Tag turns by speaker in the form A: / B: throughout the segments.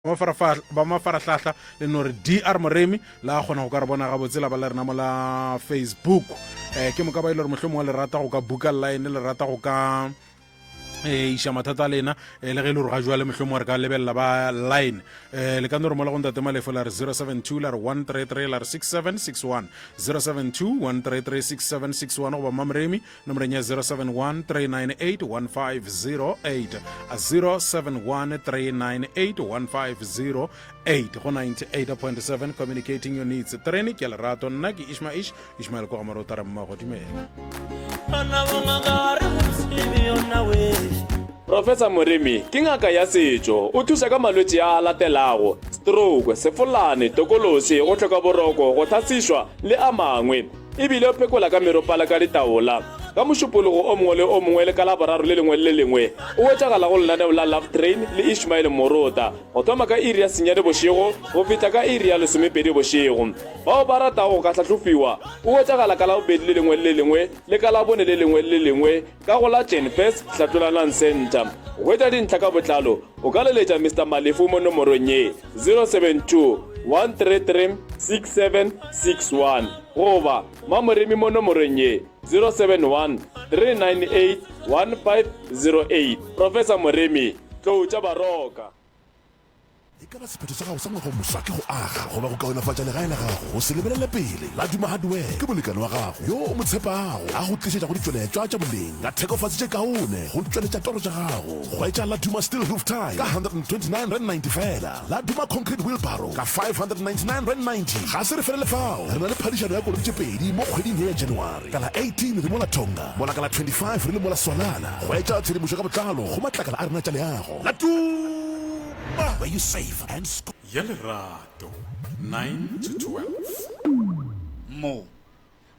A: ba mafaratlhatlha le no re dr moremi la kgona go ka re bona ga botsela ba le rena mo la Facebook ke mo ka ba ile re mohlomong le rata go ka buka line le rata go ka iša mathata a lena le ge le gore ga jwa le mohlomong re ka lebelela ba line le ka no re mola go ntate malefo la re 072 la re 133 la re 6761 072 133 6761 go ba mamremi nomoreng ya 071 398 1508 a 071 398 1508 go 98.7 communicating your needs treni ke lerato nna ke Ishmael ko gamaro tara mmago dimela
B: Professor Moremi ke ngaka ya setšo o thusa ka malwetse a latelago stroke, sefolane, tokolosi, go tlhoka boroko, go thasišwa le a mangwe ebile o phekola ka meropala ka ditaola ka mošupologo o mongwe le o mongwe le ka laboraro le lengwe le lengwe o wetšagala go lenaneo la Love Train le Ishmael Morota go thoma ka iri ya senyane bošego go feta ka iri ya lesomepedi bošego bao ba ratago ka tlhatlhofiwa o wetšagala ka labobedi le lengwe le lengwe le ka labone le lengwe le lengwe ka go la Jenfest Hlatholanang Center go etša dintlha ka botlalo o ka leletša Mr. Malefu mo nomorong ye 072 133 6761 goba Mamoremi mo nomorong ye 071 398 1508 Professor Moremi tloutša baroka
C: e ka ba sephetho sa gago sa ngwaga moswa ke go aga goba go kaonafatša legae la gago go se lebelele pele la Duma Hardware ke molekane wa gago yo o mo tshepago a go tlišetša go ditšweletšwa tša boleng ka thekofatse tše kaone go tšweletša toro tša gago go etša la Duma Steel Roof Tile ka 129.90 fela la Duma Concrete Wheelbarrow ka 599.90 ga se re felele fao re na le phadišano ya koloi tše pedi mo kgweding ye ya January ka la 18 re mo la Tonga mola ka la 25 re le mo la Swalala go etša tshedimošo ka botlalo go matlakala a rena tša leago la where you save and score.
A: ya lerato 9 to 12
D: mo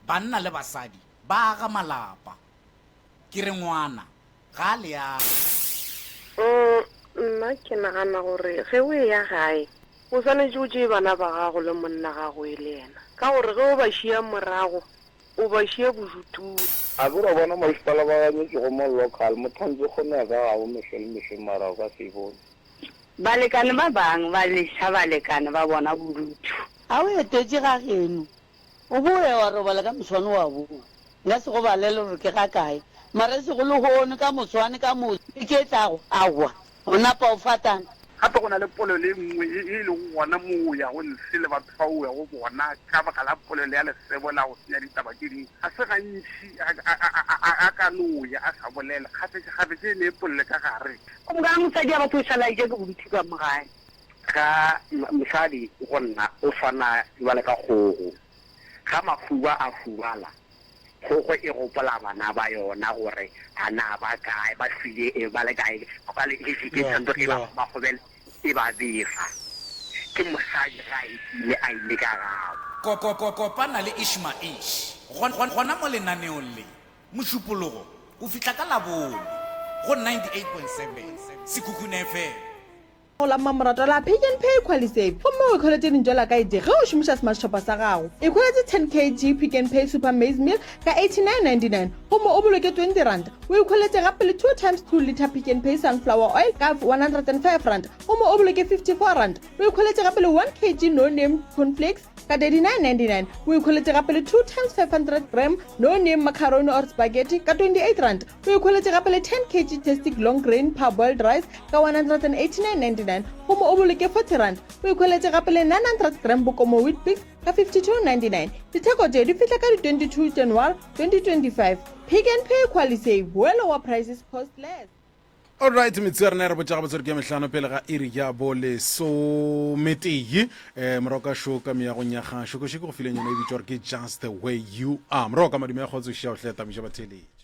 D: banna le basadi ba aga malapa ke re ngwana ga le ya
E: nna ke nagana gore ge o ya gae o swanetse o tšee bana ba gago le monna gago e le ena ka gore ge o ba šia morago o ba šia bojutung
F: a bora bona masepala ba banyetse go mo local mothantse kgone ka gago mešwe marago ka se bone
G: balekane ba bang ba leša balekane ba bona bodutu a o etetse ga geno o boe wa robala ka moswane wa boo nka se go balele gore ke ga kae mara se go le gone ka moswane ka motse e ke tlago awa o napa o fatana
H: gape go na le polelo e nngwe e leng gona moo ya go nse le batho fa o ya go bona ka baka la polelo ya lesebo la go senya ditaba ke ding ga se gantši a ka noya a sa bolela gape se ne e polele ka gare
G: o moka mosadi a batho o šalaike ke boduthi ka mogae
F: ka mosadi go nna o tshwana jale ka kgogo ga mafuba a fubala kgogo e gopola bana ba yona gore ana ba kae ba file e ba le kae ba le ke santo ke ba gobela e ba befa ke mosadi ga ile a ile ka gago
D: kopana le Ishmael gona mo lenaneong le mošupologo o fitlha ka labone go 98.7 Sekhukhune FM
I: la mamorato la Pick n Pay Qualisave gomme o ikgoletse dijo la ka ite ge o šomiša smart shopa sa gago ikgoletse 10 kg Pick n Pay super maize meal ka 89.99 gomme o boloke 20 rand o ikgoletse gape le 2 times 2 liter Pick n Pay sunflower oil ka 105 rand gomme o boloke 54 rand o ikgoletse gape le 1 kg no name cornflakes ka 39.99 o ikgoletse gape le 2 times 500 gram no name macaroni or spaghetti ka 28 rand o ikgoletse gape le 10 kg tastic long grain parboiled rice ka 189.99 gomme o boloke 40 rand o ikgoletse gape le 900 gram bokomo wheat bix ka 52.99 ditheko tse di fitlha ka di 22 January 2025 Pick n Pay Qualisave boelo wa prices cost less.
A: alright metsi rena re botsa gabotsere ke metlhano pele ga iri ya bolesometee moroka show ka meagong ya ga šokošoko go fileng yone e bitša gore ke just the way you are moroka madimo ya kgotsošia o tletamiša batheletši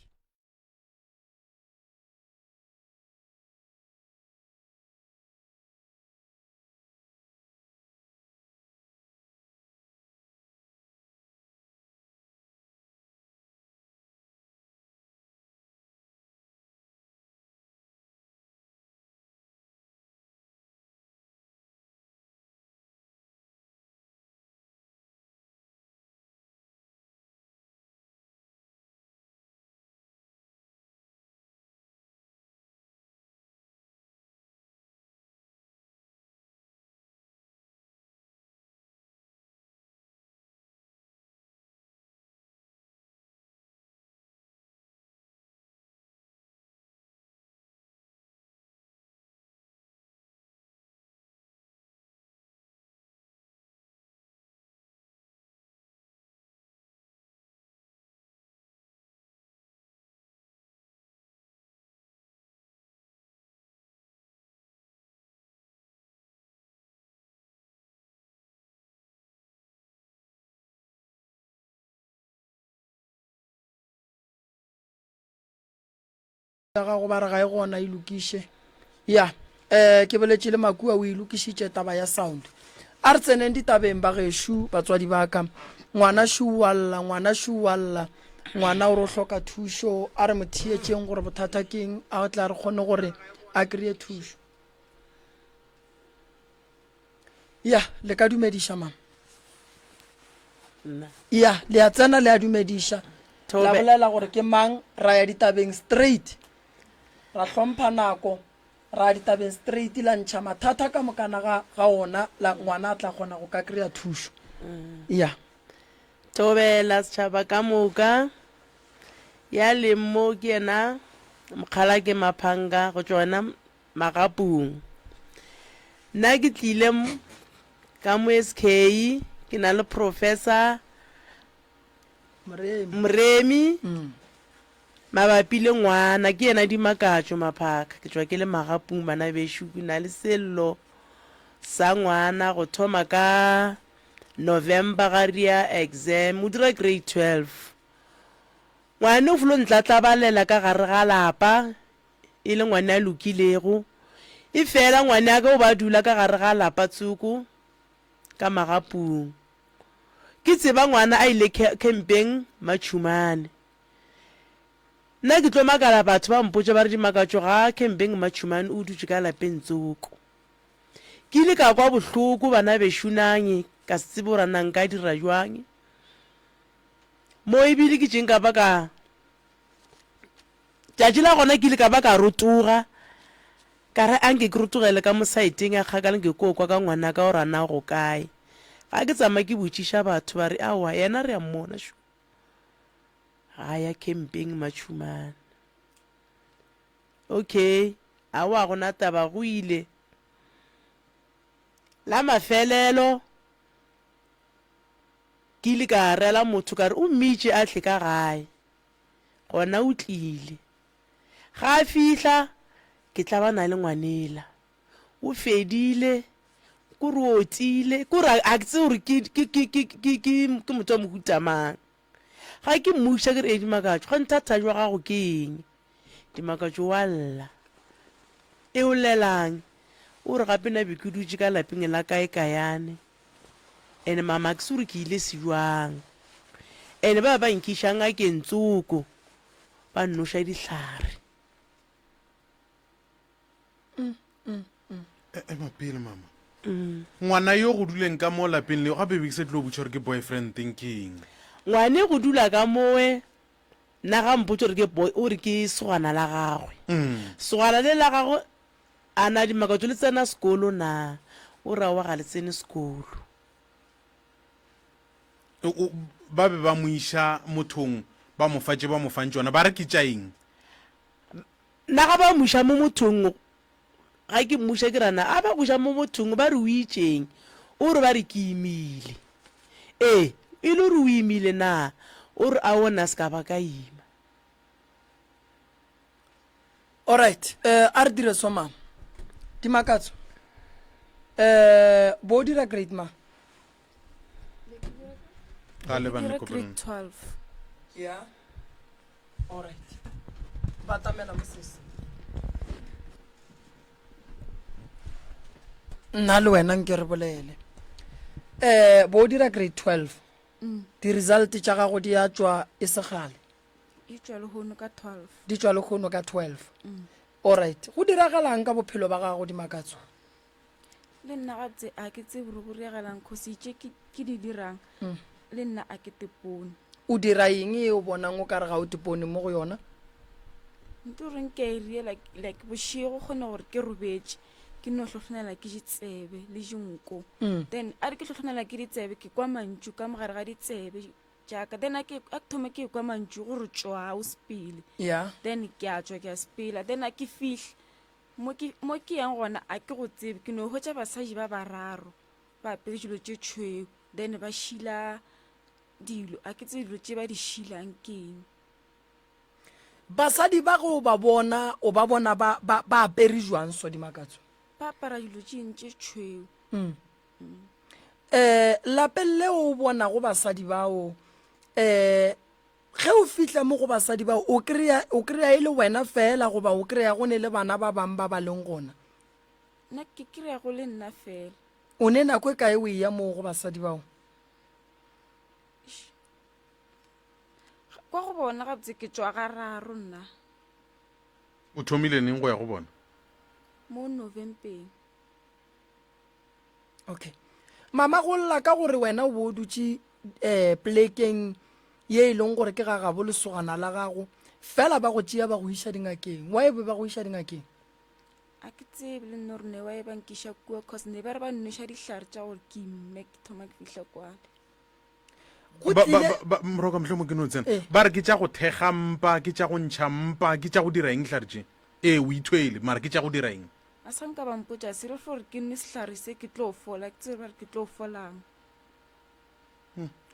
J: gago ba re ga e gona e lokiše ya ke boletše le Makua o e lokišitše taba ya sound a re tseneng ditabeng ba gešo batswadi ba ka ngwana šuwalla ngwana o re o hloka thušo a re mo thietšeng gore bothata keng a tla re kgone gore a kry-e thušo ya le ka dumediša mama ya le a tsena le a dumediša la bolela gore ke mang ra ya ditabeng straight ra hlompha nako ra ditabeng straight la ntšha mathata ka mokana ga ona la ngwana a tla kgona go ka kry-a thušo ya
K: thobela setšhaba ka moka ya leng mo ke yena mokgala ke maphanga go tsona magapung nna ke tlile ka mo SK ke na le professor Mremi mabapi le ngwana ke yena di makatso maphaka ke tswa ke le magapung bana beshu ke na le sello sa ngwana go thoma ka November ga ria exam o dira grade 12 ngwana o fulo ntlatlabalela ka gare ga lapa e le ngwana a lokilego e fela ngwana ka o ba dula ka gare ga lapa tsuku ka magapung ke tseba ngwana a ile camping Machumane nna ke tlo makala batho ba mpotsa ba re di makatso ga camping Machumane o dutse ka lapeng tsuku ke ile ka kwa bohloko bana bešunanye ka se tsebe gore nang ka dira jwang mo ebile ke tšeng ka ba ka tšatši la gona ke ile ka ba ka rotoga ka re anke ke rotogele ka mo saeteng ya kgakala ke kokwa ka ngwana ka gore ana go kae ga ke tsamaya ke botšiša batho ba re aowa yena re a mmona šo ga ya camping Machumane okay aowa gona taba go ile la mafelelo ke ile ka rela motho ka re o mmitše a tle ka gae gona o tlile ga a fihla ke tla ba na le ngwanela o fedile kore o tile kore a ke tse gore ke motho wa mohutamang ga ke mmuša ke re dimakatso ga nthata jwa gago ke eng dimakatso wa lla e o lelang o re gape na be ke dutse ka lapeng la kae kayane ene mama ke sure ke ile sejwang ene ba ba nkišang a ke ntsoko ba nnoša dihlare
A: mapele mama ngwana yo go duleng ka mo lapeng leo gape be ke se tlo botša gore ke boyfriend thinking
K: ngwane go dula ka mowe nna ga mpotse gore ke boy o re ke segwana la gagwe segwana le la gagwe a na dimakatso le tsena sekolo na o ra wa ga le tsene sekolo
A: ba be ba mo iša mothong ba mo fatše ba mo fang tsona ba re ke tšaeng
K: nna ga ba moša mo mothong ga ke mmuša ke rana a ba moša mo mothong ba re o itšeng o re ba re ke imile e le gore o imile na o re a ona se ka ba ka ima
J: alright a re dire so mama dimakatso bo dira grade ma
A: ga le bane
L: grade 12
J: yeah alright batamela mosese nna le wena nke re bolele bo dira grade 12 di result tša gago di a tswa e segale
L: e tswa le hono ka 12
J: di tswa le hono ka 12 alright go diragalang ka bophelo ba gago dimakatso
L: le nna gatse a ke tse bore go reagalang kgosi itše ke di dirang le nna a ke tepone
J: o dira eng e o bonang o ka re ga o tepone mo go yona
L: nto reng ke e rie like bošego kgone gore ke robetše ke no hlohlonela ke ditsebe le dinko then a re ke hlohlonela ke ditsebe ke kwa mantšu ka mogare ga ditsebe jaaka then a thome ke kwa mantšu gore tswa o sepele then ke a tswa ke a sepela then a ke fihle mo ke yang gona a ke go tsebe ke no hwetša basadi ba bararo ba apere dilo tše tšhweu then ba šila dilo a ke tse dilo tše ba di šilang keng
J: basadi ba go ba bona o ba bona ba apere jwang so dimakatso
L: ba apara dilo tše ntše tšhweu
J: lapeng le o bona go basadi bao ge o fitlha mo go basadi ba o kry-a e le wena fela goba o kry-a go ne le bana ba bangwe ba ba leng gona
L: nna ke kry-a go le nna fela
J: o ne nako e kae o e ya moo go basadi bao
L: kwa go bona gabotse ke tswa ga raro nna
A: o thomile neng go ya go bona
L: mo novempeng
J: okay mama go lla ka gore wena o bo dutse plekeng ye e leng gore ke ga gabo lesogana la gago fela ba go tšea ba go iša dingakeng wa e be ba go iša dingakeng
L: a ke tsebe le nno gore ne wa e bankiša kua cause ne ba re ba nnoša dihlare tša gore ke imme ke thoma ke fitlha kwane
A: moroka mohlemo ke no tsena ba re ke tša go thega mpa ke tša go ntšha mpa ke tša go dira eng tlharetše o ithwele mara ke tša go dira eng
L: a sanka bampotša sere gore ke nne sehlare se ke tlo fola ke tsebe ba re ke tlo folang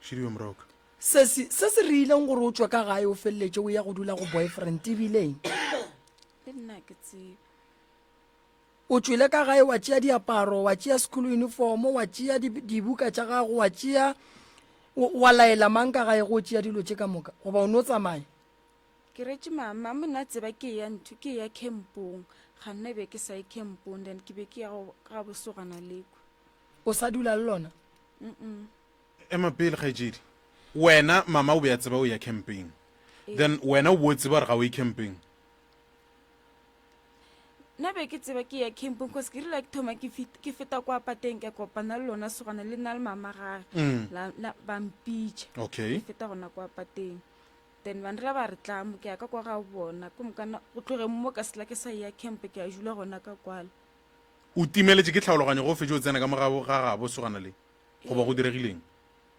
A: šhidiwe moroka
J: se se re ileng gore o tswa ka gae o feleletse o ya go dula go boyfriend ebileng
L: le nna ke tsebe
J: o tswile ka gae wa tšea diaparo wa tšea school uniform wa tšea dibuka tša gago wa tšea wa laela mang ka gae go tšea dilo tše ka moka goba o ne o tsamaya
L: ke retse mama mo nna tseba ke ya ntho ke ya campong ga nna be ke sa ye campong then ke be ke ya ga bosogana leko
J: o sa dula le lona
A: ema pele kgaetšedi wena mama o be ya tseba o ya camping then wena o bo tseba gore ga o ye camping
L: nna be ke tseba ke ya camping cause ke rile ke thoma ke feta kwa pateng ke kopana le lona sogana le nna le mama gage bampitša
A: okay
L: ke feta gona kwa pateng then bandira ba re tlamo ke ya ka kwa ga bona ko mokana go tloge mo ka sela ke sa ya camp ke a jula gona ka kwala
A: o timeletse ke tlhaologanyo go fetse o tsena ka mogabo ga gabo sogana le goba go diregileng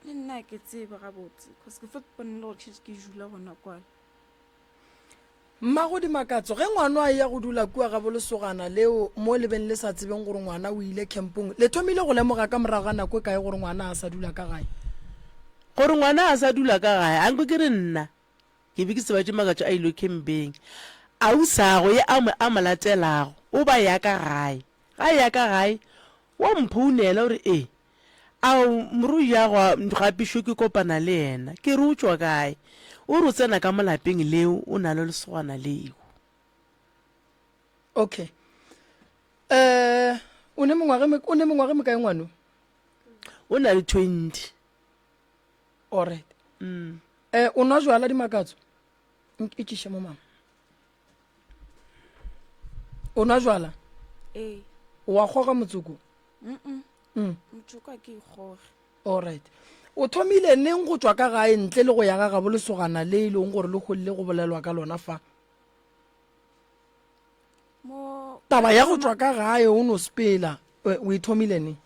L: le nna ke tsebe gabotse cause ke feta ponne le gore ke jula gona kwala
J: mma go dimakatso ge ngwana a ya go dula kua gabo lesogana leo mo lebeng le sa tsebeng gore ngwana o ile campong le thomile go lemoga ka morago ga nako e kae gore ngwana a sa dula ka gae
K: gore ngwana a sa dula ka gae a nko ke re nna ke be ke sebatše makatso a ilo campeng a usago ye a mo latelago o ba ya ka gae ga ya ka gae wa mphounela gore a moro jago gapišo ke kopana le yena ke re o tswa kae o re o tsena ka molapeng leo o na le lesogana leo
J: okay o ne mengwage mekae ngwano
K: o na le 20
J: alright o nwa jwala dimakatso e tšiše mo mama o nwa jwala wa kgoga motsoko
L: motsoko a ke ikgoge
J: alright o thomile neng go tswa ka gae ntle le go ya ga gabo lesogana le e leng gore le golile go bolelwa ka lona fa taba ya go tswa ka gae o no sepela o e thomile neng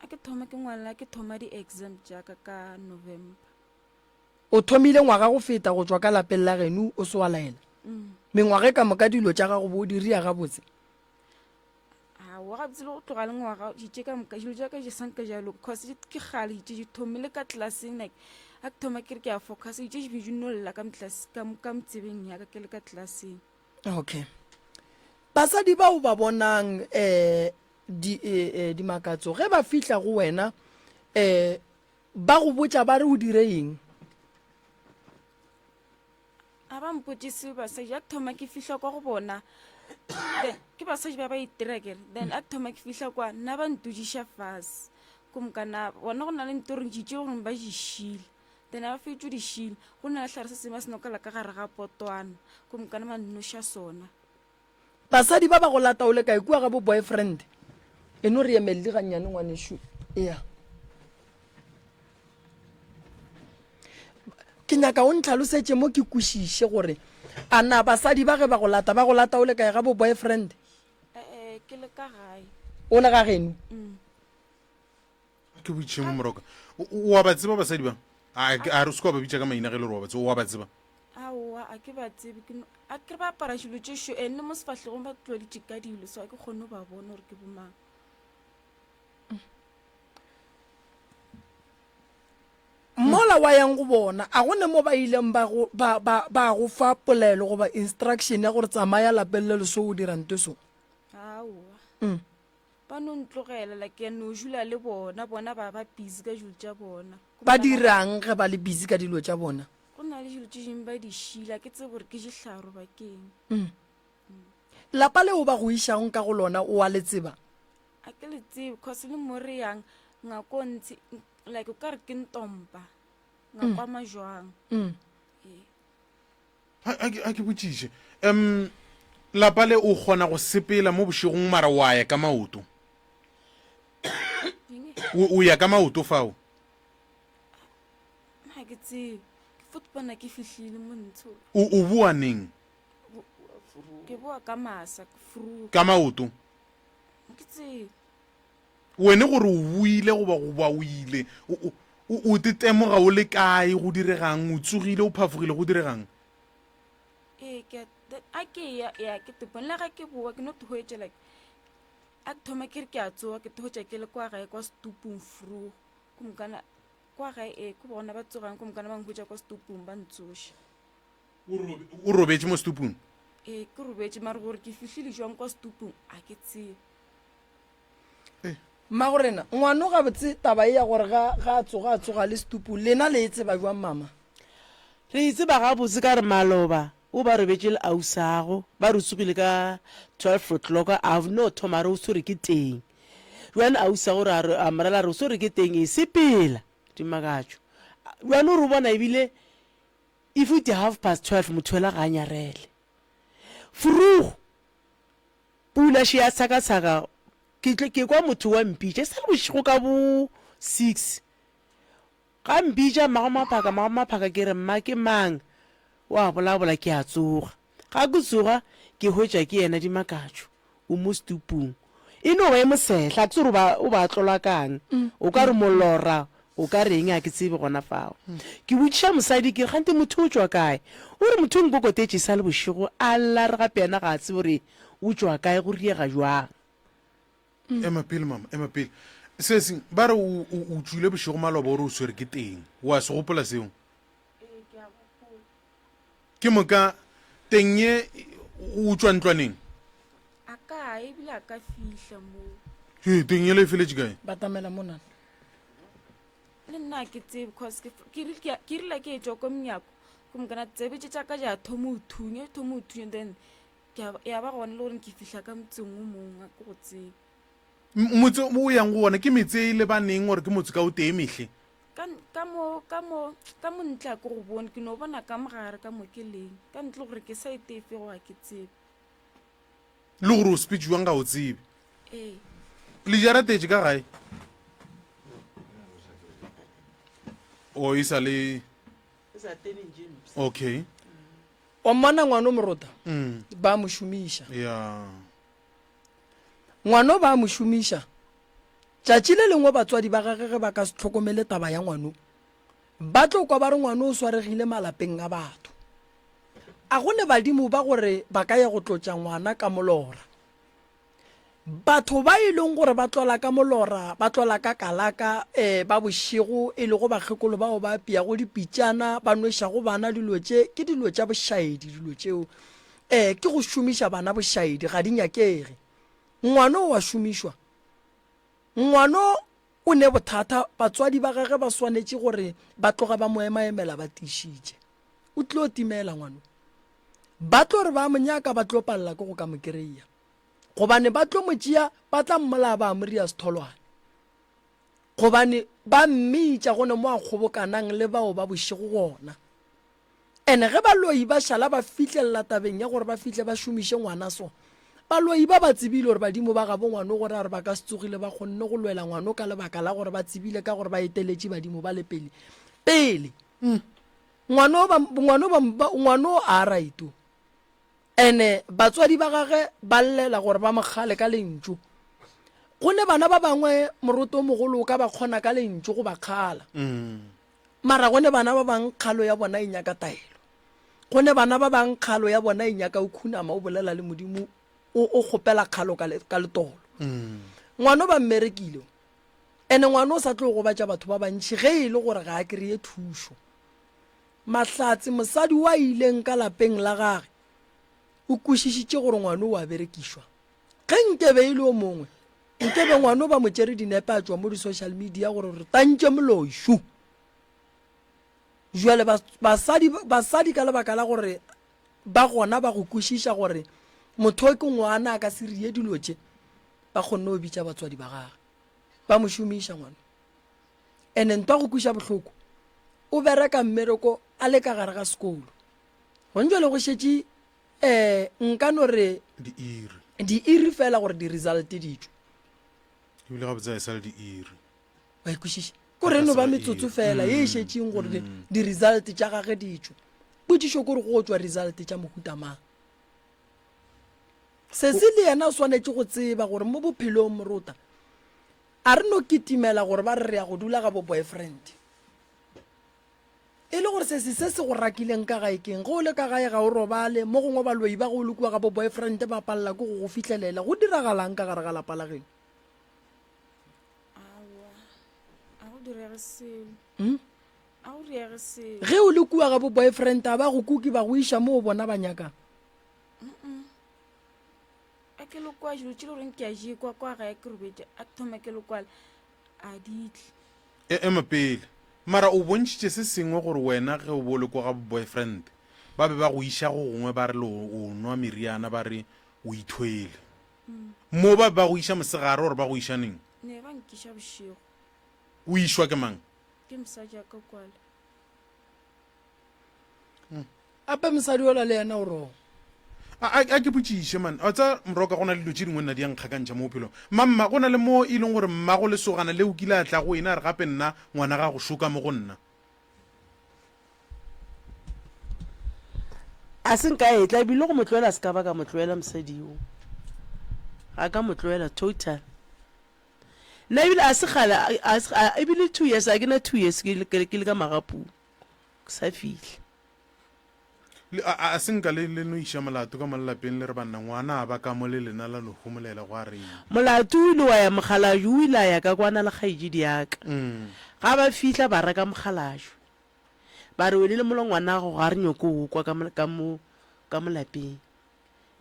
L: a ke thoma ke ngwalela ke thoma di-exam jaaka ka november
J: o thomile ngwaga go feta go tswa ka lapeng la geno o se wa laela mengwaga ka moka dilo tša gago bo o diria gabotse
L: wa gabotse le go tloga le ngwaga ditše ka moka dilo jaaka jesanka jalo cause ke gale ditše di thomile ka tlelaseng like a ke thoma ke re ke a focus ditše di bejunolola ka motsebeng yaka ke le ka tlelaseng
J: okay basadi bao ba bonang dimakatso ge ba fihla go wena ba go botša ba re o dire eng
L: a ba mpotsise basadi a ke thoma ke fihla kwa go bona ke basadi ba ba iterekere then a ke thoma ke fihla kwa nna ba ntodiša fase ko mokana bona go na le nto gore ditše gore ba dišile then a ba fetso dišile go na le tlhare se sengwe se nokela ka gare ga potwana ko mokana ba nnoša sona
J: basadi ba ba go lata o le kae kua ga bo boyfriend e no re emelele gannyane ngwanesho ea ke nyaka o ntlhalosetse mo ke kwešiše gore a na basadi ba ge ba go lata o le kae ga bo boyfriend
L: ke le ka gae
J: o le ga geno
A: ke boitšhe mo moroka wa ba tseba basadi ba a re seko ba bitša ka maina ge le gore wa ba tseba wa ba tseba
L: aowa a ke ba tsebe a ke re ba apara dilo tšešo ene mo sefatlhegong ba tloditše ka dilo so a ke kgone ba bona gore ke bomang
J: mola wa yang go bona a gone mo ba ileng ba go fa polelo goba instruction ya gore tsamaya lapeng le leso o dirante so
L: aowa ba no ntlogela like ya no jula le bona ba busy ka dilo tša bona
J: ba dirang ge ba le busy ka dilo tša bona
L: go na na le dilo tse dingwe ba di šila ke tse gore ke ditlharo bakeng
J: lapa leo ba go išang ka go lona o a le tseba
L: a ke le tsebe cause le mo re yang ngako ntse like o ka re ke ntompa ngako ama jwang
A: a ke botšiše lapa le o kgona go sepela mo bošegong mara wa ya ka maoto o ya ka maoto fao
L: ga ke tsebe ke fotopana ke fitlhile mo ntsho
A: o boa neng
L: ke boa ka masa fru
A: ka maoto
L: ke tsebe
A: wene gore o buile goba o ile o tetemoga o le kae go diregang o tsogile o phafogile go diregang
L: a ke ya ke tepone le ga ke boa ke no tohetse like a ke thoma ke re ke a tsoga ke tohotsa ke le kwa gae kwa stupong fru komokana kwa gae ko bona ba tsogang komokana ba nkhutsa kwa stupong ba ntsoše
A: o robetse mo stupong
L: ke robetse mare gore ke fitlhile jwang kwa stupong a ke tsebe
J: mmagorena ngwana ga botse taba e ya gore ga a tsoga le stupong lena le e tseba jwang mama
K: re itse ba ga botse ka re maloba o ba robetse le ausago ba re tsogile ka 12 o'clock a no thoma re o sore ke teng jwane ausago re a morela re o sore ke teng e sepela dimakatšo jwane o re bona ebile e fute 12:30 motho ela ga a nyarele furugo pula še ya tshaka-tshaka ke kwa motho wa mpitša e sa le bošego ka bo 6 ga mpitša magomaphaka ke re mma ke mang wa bolabola ke a tsoga ga ke tsoga ke hwetša ke yena dimakatšo o mo stupong e no ba e mosehla ke se gore o ba tlola kang o ka re molora o ka reng a ke tsebe gona fao ke botšiša mosadi ke re gante motho o tswa kae o re motho o nkokotetše sa le bošego a lla re gape yena ga a tsebe gore o tswa kae go riega jwang
A: ema pele mama ema pele se seng ba re o tswile bošego maloba gore o swere ke teng wa se gopola seo ke moka teng ye o tswa ntlwaneng
L: a ka ebile a ka fitlha mo
A: teng ye le e feletse kae
J: batamela monana
L: le nna ke tsebe because ke rile ke etswa ko monyako komokana tsebetse tša ka ja thomo uthunye then ya ba gona le gore ke fitlha ka motseng o mongwe a ke go tsebe
A: motse o yang go ona ke metse e lebaneng gore ke motse ka o tee metlhe
L: ka mo ntle a ke go bone ke no bona ka mogare ka mo ke leng ka ntle gore ke sa etefe go a ke tsebe
A: le gore o speech jwang ga o tsebe le jaratetse ka gae o e sa le okay
J: o mmona ngwana o morota ba mo šomiša
A: ya
J: ngwana ba mo šomiša tšatši le lengwe batswadi ba gage ge ba ka se tlhokomele taba ya ngwano ba tlo kwa ba re ngwana o swaregile malapeng a batho a gone badimo ba gore ba ka ya go tlotša ngwana ka molora batho ba e leng gore ba tlola ka molora ba tlola ka kalaka ba bošego e le go bakgekolo bao ba apiago dipitšana ba nwešago bana dilo tše ke dilo tša bošaedi dilo tšeo ke go šomiša bana bošaedi ga di nyakege ngwana o wa šomišwa ngwana o ne bothata batswadi ba gage ba swanetše gore ba tloga ba mo emaemela ba tišitše o tlo timela ngwana ba tlo re ba monyaka ba tlo palela ke go ka mokereia gobane ba tlo motšea ba tla mmola ba moria setholwane gobane ba mmitša gone mo a kgobokanang le bao ba bošego gona ene ge baloi ba šala ba fitlhelela tabeng ya gore ba fitlhe ba šomiše ngwana so baloi ba ba tsebile gore badimo ba gabo ngwana gore a re ba ka se tsogile ba kgonne go lwela ngwana ka lebaka la gore ba tsebile ka gore ba eteletše badimo ba le pele ngwana o a raito ene batswadi ba gage ba llela gore ba mogale ka lentšu go ne bana ba bangwe moroto o mogolo o ka ba kgona ka lentšu go ba kgala mara go ne bana ba bang kgalo ya bona e nyaka taelo go ne bana ba bang kgalo ya bona e nyaka o khunama o bolela le modimo o kgopela kgalo ka letolo ngwana ba mmerekile ene ngwana o sa tlo go batša batho ba bantši ge e le gore ga a kry-e thušo mahlatse mosadi wa ileng ka lapeng la gage o kwešišitše gore ngwana o a berekišwa ge nkebe e le o mongwe nkebe ngwana o ba motšere dinepe a tšwa mo di-social media gore re tantše moloišu jwale basadi ka lebaka la gore ba gona ba go kwešiša gore motho ke ngwana a ka se rie dilo tše ba kgonne go bitša batswadi ba gage ba mo šomiša ngwana and ntwa go kweša bohloko o bereka mmereko a le ka gare ga sekolo gonne jwale go šetše nka no re di-iri fela gore di-result ditšo
A: ebile ga botsa e sa le di-iri
J: ba ikwešiša kore no ba metsotso fela ye e šetšeng gore di-result tša gage ditšo potšišo kore go tswa result tša mohuta mang se se le yena o swanetše go tseba gore mo bophelong morota a re no kitimela gore ba re ya go dula ga bo boyfriend e le gore se se go rakileng ka gae keng go le ka gae ga o robale mo gongwe baloi ba go lekua ga bo boyfriend ba palela ko go fitlhelela go diragalang ka gare ga lapa la geno ge o le kua ga bo boyfriend a ba go kuki ba go iša mo o bona ba nyakang
L: a ke lekwa dilo tse le goreng ke a jekwa kwa gae ke robetse a thoma ke lekwale a ditle
A: ema pele mara o bontšhitše se sengwe gore wena ge o bo le kwa ga bo boyfriend ba be ba go iša go gongwe ba re le o nwa meriana ba re o ithwele mo ba go iša mosegare gore ba go išaneng
L: ne ba nkiša bošego
A: o išwa ke mang
L: ke mosadi a ka kwale
J: ape mosadi ola le yena o rong
A: a ke botšiše man a tsa moroka go na le dilo tše dingwe nna di yankgakantšha mo bophelong mamma go na le mo e leng gore mmago lesogana le o kile a tla go ena a re gape nna ngwana ga go šoka mo go nna
K: a se nka etla ebile go motloela se ka ba ka motloela mosadio ga ka motloela total nna ebile a se gala ebile 2 years a ke na 2 years ke le ka magapu ke sa fitlhe
A: a senka le no iša molato ka malelapeng le re banna ngwana a ba ka mo le lena la no homolela go a reng
K: molato o ile wa ya mogalajo o ile a ya ka kwana le kgaedi diaka ga ba fihla ba reka mogalajo ba re wele le molo ngwana go ga re nyoko go kwa ka molapeng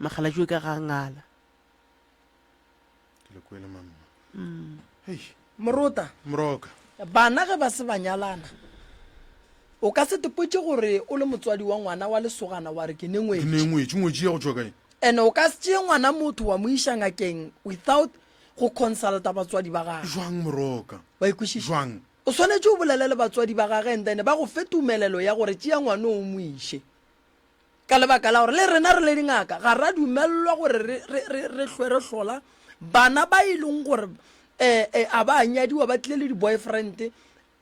K: mogalajo ka ga ngala
A: ke le kwele mamma hey
J: morota
A: moroka
J: bana ge ba se banyalana o ka se tepotse gore o le motswadi wa ngwana wa lesogana wa re ke ne
A: ngwetše ya go tswa kae
J: and o ka se tšee ngwana motho wa mo iša ngakeng without go consulta batswadi ba gage
A: jwang moroka
J: ba ikwešiša
A: jwang
J: o swanetše o bolelele batswadi ba gage and then ba go fe tumelelo ya gore tšea ngwana o mo iše ka lebaka la gore le rena re le dingaka ga ra dumelelwa gore re hlwe re hlola bana ba e leng gore a ba anyadiwa ba tlile le di-boyfriend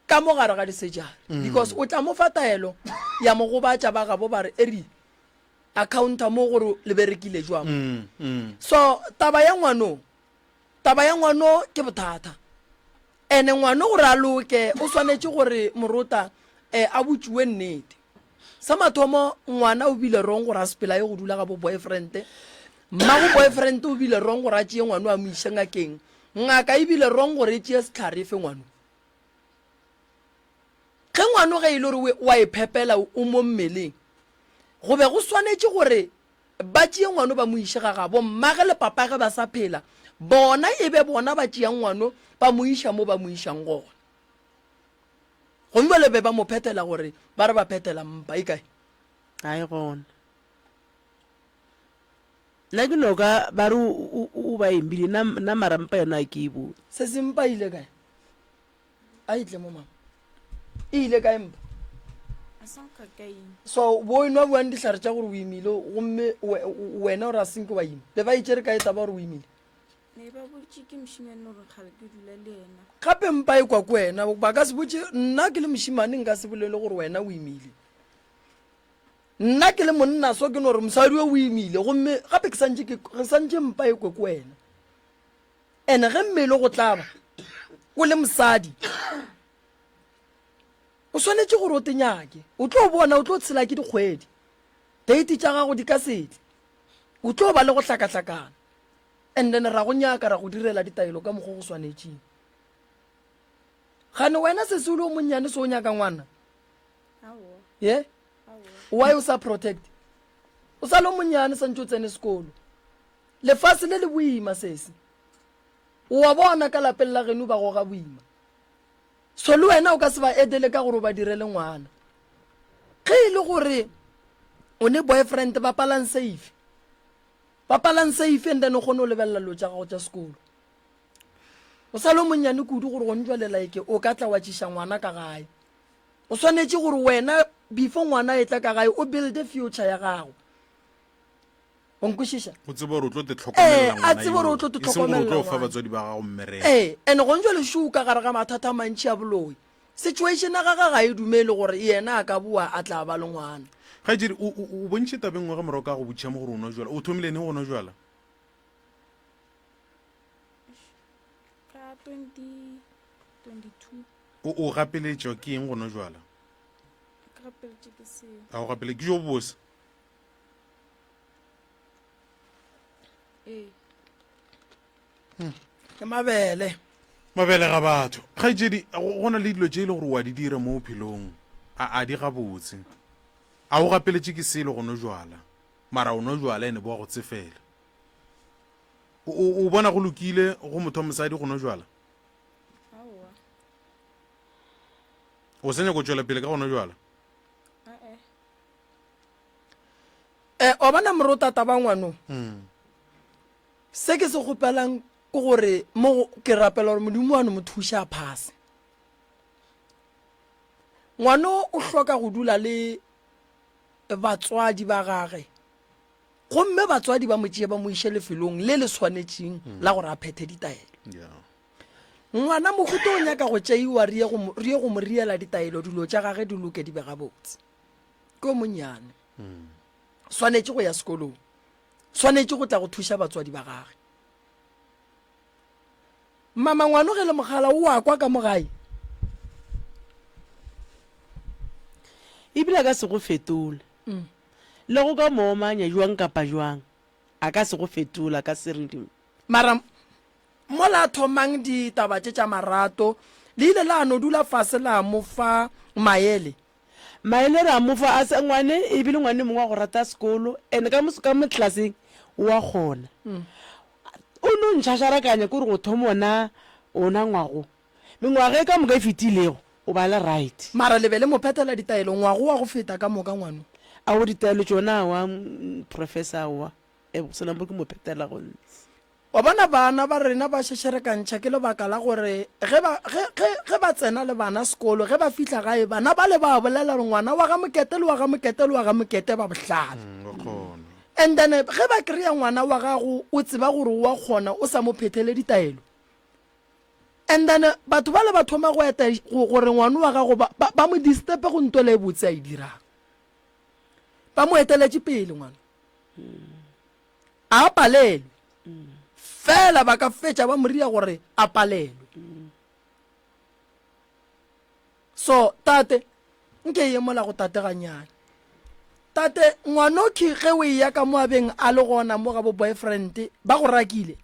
J: ka mo gare ga disejane because o tla mo fa taelo ya mo go batša ba gabo ba re eri accounta mo gore le berekile jwang so taba ya ngwano ke bothata ene ngwano gore a loke o swanetše gore morota a botšiwe nnete sa mathomo ngwana o bile rong gore a sepela ye go dula ga bo boyfriend mmago boyfriend o bile rong gore a tšee ngwano a mo iše ngakeng ngaka e bile rong gore e tšee setlhare efe ngwano ge ngwano ge e le gore wa iphepela o mo mmeleng go be go swanetše gore ba tšee ngwano ba mo iše ga gabo mmage le papa ge ba sa phela bona e be bona ba tšeang ngwano ba mo iša mo ba mo išang gona gomme le be ba mo phethela gore ba re ba phethela mpa e kae
K: a e gona nna ke noka ba re o ba embile nna marampa yona a ke e bone
J: se sempa ile kae a itle mo mama e ile kae mpa so bo ino buang dihlare tša gore o imile gomme wena o re a senke wa ima le ba itšere kae taba gore o imile gape mpa e kwa ko wena ba ka se botse nna ke le mošimane nka se bolele gore wena o imile nna ke le monna so ke no gore mosadi o imile gomme gape ke santše mpa e kwe ko wena ene ge mmele go tlaba o le mosadi o swanetše gore o tenyake o tlo bona o tlo tshela ke dikgwedi date tša gago di ka sedi o tlo ba le go hlakahlakana and then ra go nyaka ra go direla ditaelo ka mokgwa go swanetšeng gane wena se se o le o monnyane se o nyaka ngwana ye why o sa protect o sa le o monnyane santse o tsene sekolo lefase le le boima sese o wa bona ka lapeng la geno ba goga boima so le wena o ka se ba edele ka gore o ba direle ngwana ge e le gore o ne boyfriend ba palang safe and then o kgone o lebelela lo tša gago tša sekolo o sa le monnyane kudu gore gone jwa lelaeke o ka tla wa tšiša ngwana ka gae o swanetše gore wena before ngwana e tla ka gae o build future ya gago o nkwešiša
A: o tsebe gore o tlo te tlhokomela
J: a tsebe gore o tlo te tlhokomela
A: o tlo fa batswadi ba gago mmereko
J: and gone jwa leshu ka gare ga mathata a mantši a boloi situation ya gaga ga e dumele gore yena a ka bua a tla ba le ngwana
A: ga jiri o bontšhe tabeng wa ga morago ka go botšha mo gore o nwa jwala o thomile ne go nwa jwala
L: ka 2022
A: o gapeletšwa ke eng go nwa jwala
L: ke gapeletše ke seo
A: a go gapele ke jo bose
J: ke mabele
A: ga batho ga jedi go na le dilo tše e le gore wa di dira mo bophelong a di gabotse a o gapeletše ke selo go nwa jwala mara o nwa jwala ene bo wa go tsefela o bona go lokile go motho wa mosadi go nwa jwala o senya go tšwela pele ka go nwa jwala
J: o bona morotata ba ngwano se ke se gopelang ke gore mo ke rapela gore modimo wane mo thuša a phase ngwano o hloka go dula le batswadi ba gage gomme batswadi ba motšea ba mo iše lefelong le le swanetšeng la gore a phethe ditaelo ngwana mogote o nyaka go tšeiwa re ye go mo riela ditaelo dilo tša gage di loke di be gabotse ke o monnyane swanetše go ya sekolong swanetše go tla go thuša batswadi ba gage mama ngwana ge le mogala o a kwa ka mogae
K: ebile a ka se go fetole le go ka moomanya jwang kapa jwang a ka se go fetola ka seredimo
J: mara mo la thomang ditaba tše tša marato le ile la no dula fase la mo fa maele
K: re a mo fa a se ngwane ebile ngwane mongwe wa go rata sekolo and ka mo tlelaseng wa kgona o no ntšhašarakanya kore go thoma ona ngwago mengwaga e ka moka e fetilego o ba le right
J: mara le be le mo phethela ditaelo ngwago wa go feta ka moka ngwano
K: a go ditaelo tšona wa professor wa senampo ke mo phethela go ntse
J: wa bona bana ba rena ba šešerekantšha ke lebaka la gore ge ba tsena le bana sekolo ge ba fitlha gae bana ba le ba bolela gore ngwana wa ga mokete le wa ga mokete le wa ga mokete ba bohlale and then ge ba kry-a ngwana wa gago o tseba gore wa kgona o sa mo phethele ditaelo and then batho ba le ba thoma go eta gore ngwana wa gago ba mo distepe go nto le e botse a e dirang ba mo eteletše pele ngwana a palelwe fela ba ka fetša ba moria gore a palelwe so tate nke ye mola go tateganyane tate ngwana ke ge o ya ka mo abeng a le gona mo ga bo boyfriend ba go rakile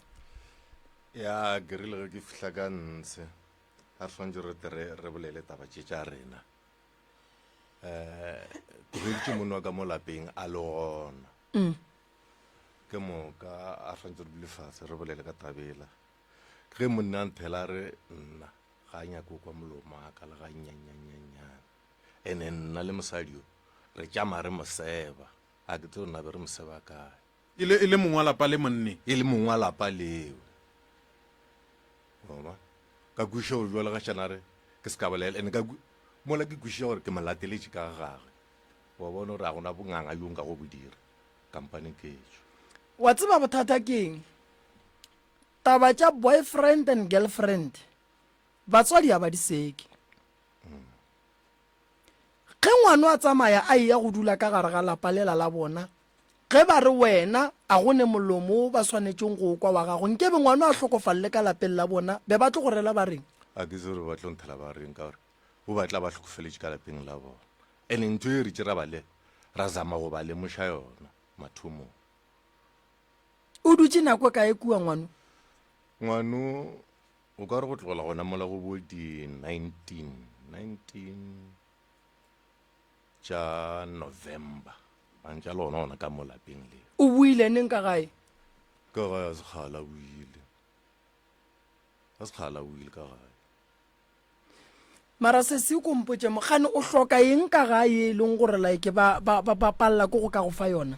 M: ya ke rile ge ke fihla ka ntshe a re tshwanetse re bolele taba tše tša rena ke beditše mone wa ka mo lapeng a le gona ke moka a tshwanetse re dule fatshe re bolele ka tabela ge monna a nthela re nna ga a nyako kwa molomaka le ga nnyanyanyanyana ene nna le mosadio re tšama re moseba a ke tse rena be re moseba kae
A: e le mongwe wa lapa le monne
M: e le mongwe wa lapa leo oma ka kwiša gore jwa le gašana re ke se ka bolela ene mola ke kwiša gore ke molateletše ka gage wa bona gore a gona bonganga bjong ka go bodira kampane ketso
J: wa tseba bothata keng taba tša boyfriend and girlfriend batswadi a ba di seke ge ngwana a tsamaya a eya go dula ka gare ga lapa lela la bona ge ba re wena a gone molomo ba swanetšeng go kwa wa gago nke be ngwana a hlokofalele ka lapeng la bona be ba tlo gorela ba reng
M: a ke se gore ba tlo nthela ba reng ka gore bo batla ba hlokofeletše ka lapeng la bona ene ntho e re tšera bale ra zama go ba lemoša yona mathomong
J: o dutše nako ka e kua ngwano
M: o ka re go tlogela gona mola go bo di 19 tša November bantša le gona ka mo lapeng le
J: o buile neng ka gae
M: ka gae a sekgala o ile ka gae
J: mara se se kompotse mogane o hloka eng ka ga e leng gore like ba palela ko go ka go fa yona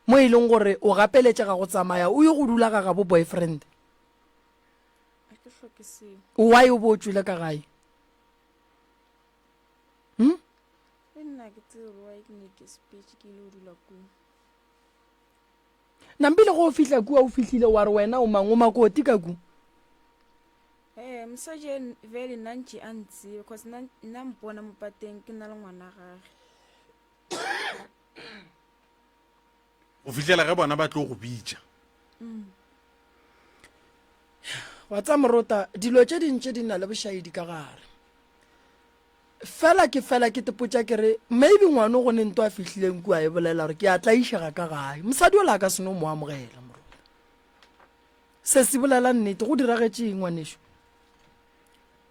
J: mo e leng gore o gapeletše ga go tsamaya o ye go dula ka ga bo boyfriend why o bo tswile ka gae nampile go o fihla kua o fihlile wa re wena o mang o makoti ka ku
L: mosadi vele nna ntše a ntsebe because nna mpona mo pateng ke nna le ngwana gage
A: go fihlela ge bona ba tlo go bitša
J: wa tsa morota dilo tše dintše di na le bošaedi ka gare fela ke tepotša ke re maybe ngwane go ne nto a fihlileng kua e bolela gore ke a tlaišega ka gae mosadi o la ka seno mo amogela morota se se bolela nnete go diragetšeng ngwanešo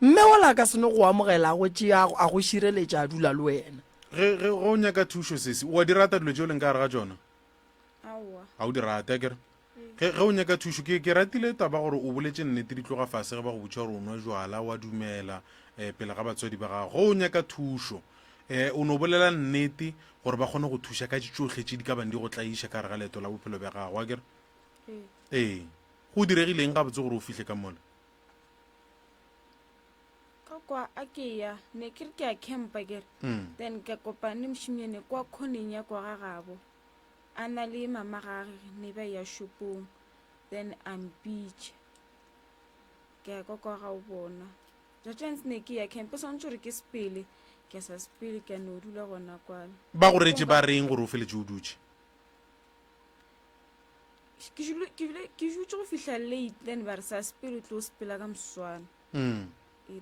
J: mme o la ka seno go amogela go tšea a go šireletša a dula le wena
A: ge o nyaka thušo sese wa di rata dilo tšeo leng ka re ga tsona ga o di rata kere ge o nyaka thušo ke ratile taba gore o boletše nnete di tloga fase ge ba go botša gore o nwa jwala wa dumela pele ga batswadi ba gago ge o nyaka thušo o no bolela nnete gore ba kgone go thuša ka ditšotlhe tše di ka bang di go tlaiša ka re ga leeto la bophelo bja gago a kere ee go diregileng ga botse gore o fihle ka mola
L: ka kwa a ke ya ne ke re ke a campa kere then ka kopane mošimene kwa khoneng ya kwa ga gabo a na le mama gage ne ba ya shopong then ampitše ke ya kwa ga o bona jatšantse ne ke ya camp swantse gore ke sepele ke sa sepele ke no dula gona kwana
A: ba go retse ba reng gore o feletse o dutše
L: ke jutse go fihla late then ba re sa sepele o tlo sepela ka moswana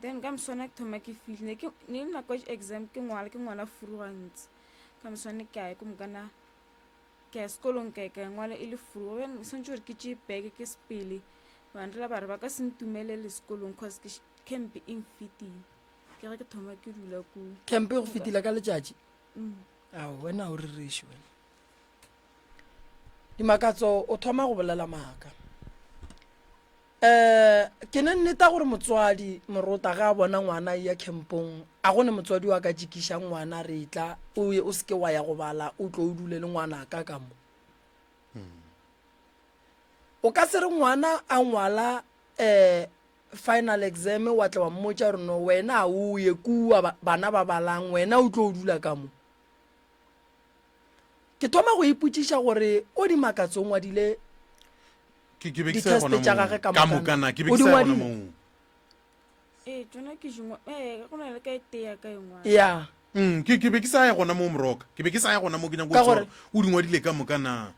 L: then ka moswana ke thoma ke fihle ne le nako exam ke ngwana furugantse ka moswane ke ae ko mokana ke ya sekolong ka ngwala e le furugo swantse gore ke tšee beke ke sepele bandela ba re ba ka se ntumelele sekolong cause ke camp in fitting ke ge ke thoma ke dula ko
J: camp go fitila ka letšatši ao wena o rerešo wena dimakatso o thoma go bolela maaka ke ne nneta gore motswadi morota ga a bona ngwana ya campong a gone motswadi wa ka jikiša ngwana re tla o ye o seke wa ya go bala o tlo o dule le ngwana ka ka mo o ka se re ngwana a ngwala final exam wa tla wa mmotša gore no wena o ye kua bana ba balang wena o tlo o dula ka mo ke thoma go ipotšiša gore o dimakatsong wa dile diteste tša gage ka mokana
A: ke be ke sa gona moo
L: tsona ke jengwa go na le ka etea ka engwana
J: ya
A: ke be ke sa ya gona moo moroka ke be ke sa ya gona moo ke nyako gore o dingwadile ka mokana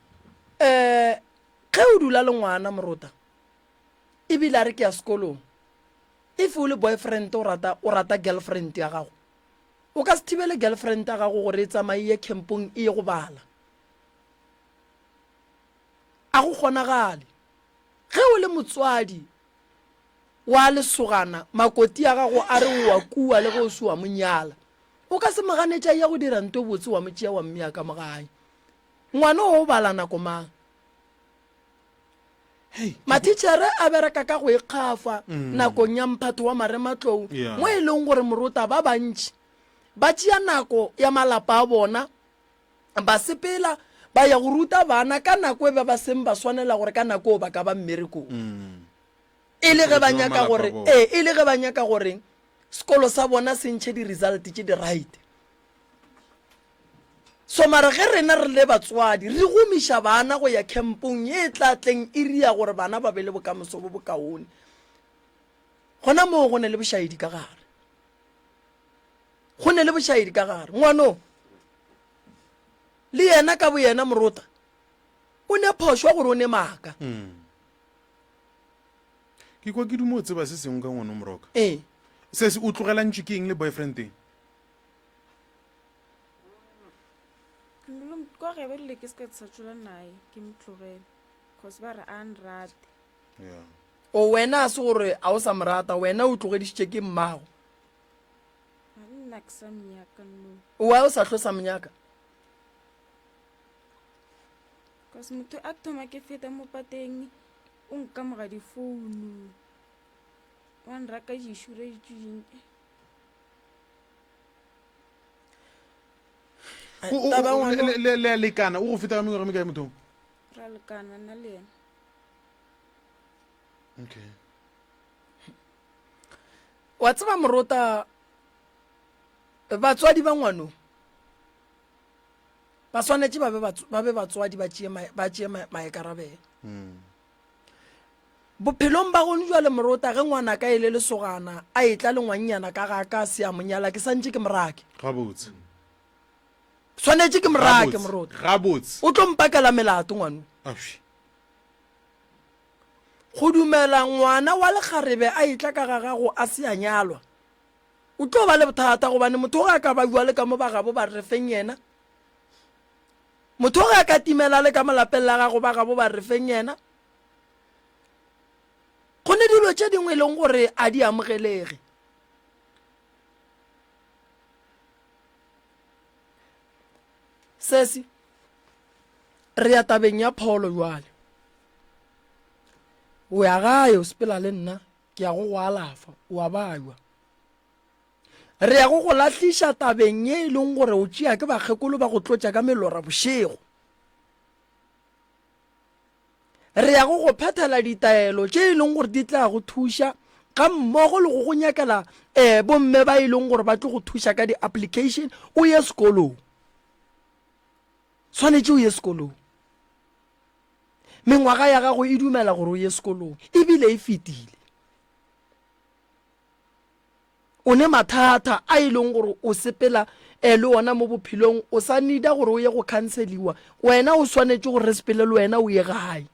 J: ge o dula le ngwana morota ebile a re ke ya sekolong if o le boyfriend o rata girlfriend ya gago o ka se thibele girlfriend ya gago gore e tsamaye campong e ye go bala a go kgonagale ge o le motswadi wa lesogana makoti ya gago a re wa kua le go se wa monyala o ka se moganetša ya go dira nto botse wa motšea wa mmea ka mogae ngwana o bala nako mang matitšhere a bereka ka go ikgafa nakong ya mphato wa marematlou mo e leng gore morota ba bantši ba tšea nako ya malapa a bona ba sepela ba ya go ruta bana ka nako e ba seng ba swanela gore ka nako o ba ka ba mmerekong e le ge ba nyaka gore sekolo sa bona se ntšhe di-result tše di-right so mara ge rena re le batswadi re gomiša bana go ya campong e tlatleng e ria gore bana ba be le bokamoso bo bokaone gona moo go ne le bošaedi ka gare ngwano le yena ka bo yena morota o ne phošwa gore o ne maaka
A: ke kwa ke dumo o tseba se sengwe ka ngwana moroka se se o tlogelantše ke eng le boyfriendeng
L: kwa ge berile ke se ka tsatsola nae ke motlogele cause ba re a nrate
J: o wena a se gore a o sa morata wena o tlogedišitše ke mmago
L: a nna ke sa mnyaka no
J: wa o sa tlosa mnyaka
L: cause motho a thoma ke feta mo pateng o nkamoga difounu wa nraka dišure ditšeng
J: Taba ngwana-
A: le a lekana o go feta ka mengwaga mekae mothong?
L: ra lekana nna le ena.
A: Okay.
J: wa tseba morota batswadi ba ngwano ba swanetse ba be batswadi ba tšee maekarabelo bophelong ba gone jwa le morota ge ngwana ka e le lesogana a e tla le ngwannyana ka ga ka se a monyala ke santse ke morake
A: gabotse
J: swanetse ke morake morota
A: gabotse
J: o tlo mpakela melato ngwano go dumela ngwana wa lekgarebe a itla ka ga gago a se a nyalwa o tlo ba le bothata gobane motho o ga ka ba bua le ka mo bagabo ba refeng yena motho o ga ka timela le ka molapeng la gago bagabo ba refeng yena go ne dilo tše dingwe e leng gore a di amogelege sesi re ya tabeng ya pholo jwale o ya gae o sepela le nna ke ya go go alafa o a baywa re ya go go latlhiša tabeng ye e leng gore o tšea ke bakgekolo ba go tlotša ka melora bošego re ya go go phethela ditaelo tše e leng gore di tla go thuša ka mmogo le go go nyakela bomme ba e leng gore ba tlo go thuša ka di-application o ye sekolong tshwanetse o ye sekolong mengwaga ya gago e dumela gore o ye sekolong ebile e fetile o ne mathata a e leng gore o sepela le ona mo bophelong o sa nida gore o ye go canceliwa wena o swanetse gore re sepele le wena o ye gae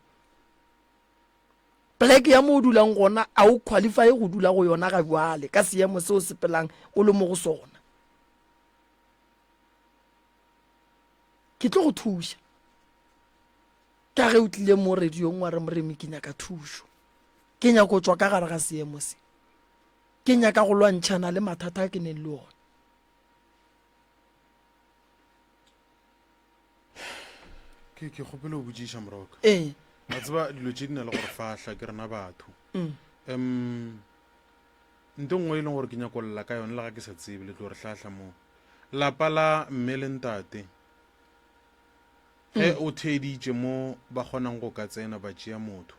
J: plek ya mo o dulang gona a o qualify go dula go yona ga jwale ka seemo se o sepelang o le mo go sona ke tlo go thuša ka ge o tlile mo radiong wa re moremi ke nyaka thušo ke nyaka go tswa ka gare ga seemo se ke nyaka go lwantšhana le mathata a ke neng le ona
A: ke kgopele o botsiša moroka
J: ee
A: a tseba dilo tše di na le gore fahla ke rena batho nte nngwe e leng gore ke nyako lla ka yone le ga ke sa tsebe le tlo re hlahla mo lapa la mme le ntate ge o theditše mo ba kgonang go ka tsena ba tšea motho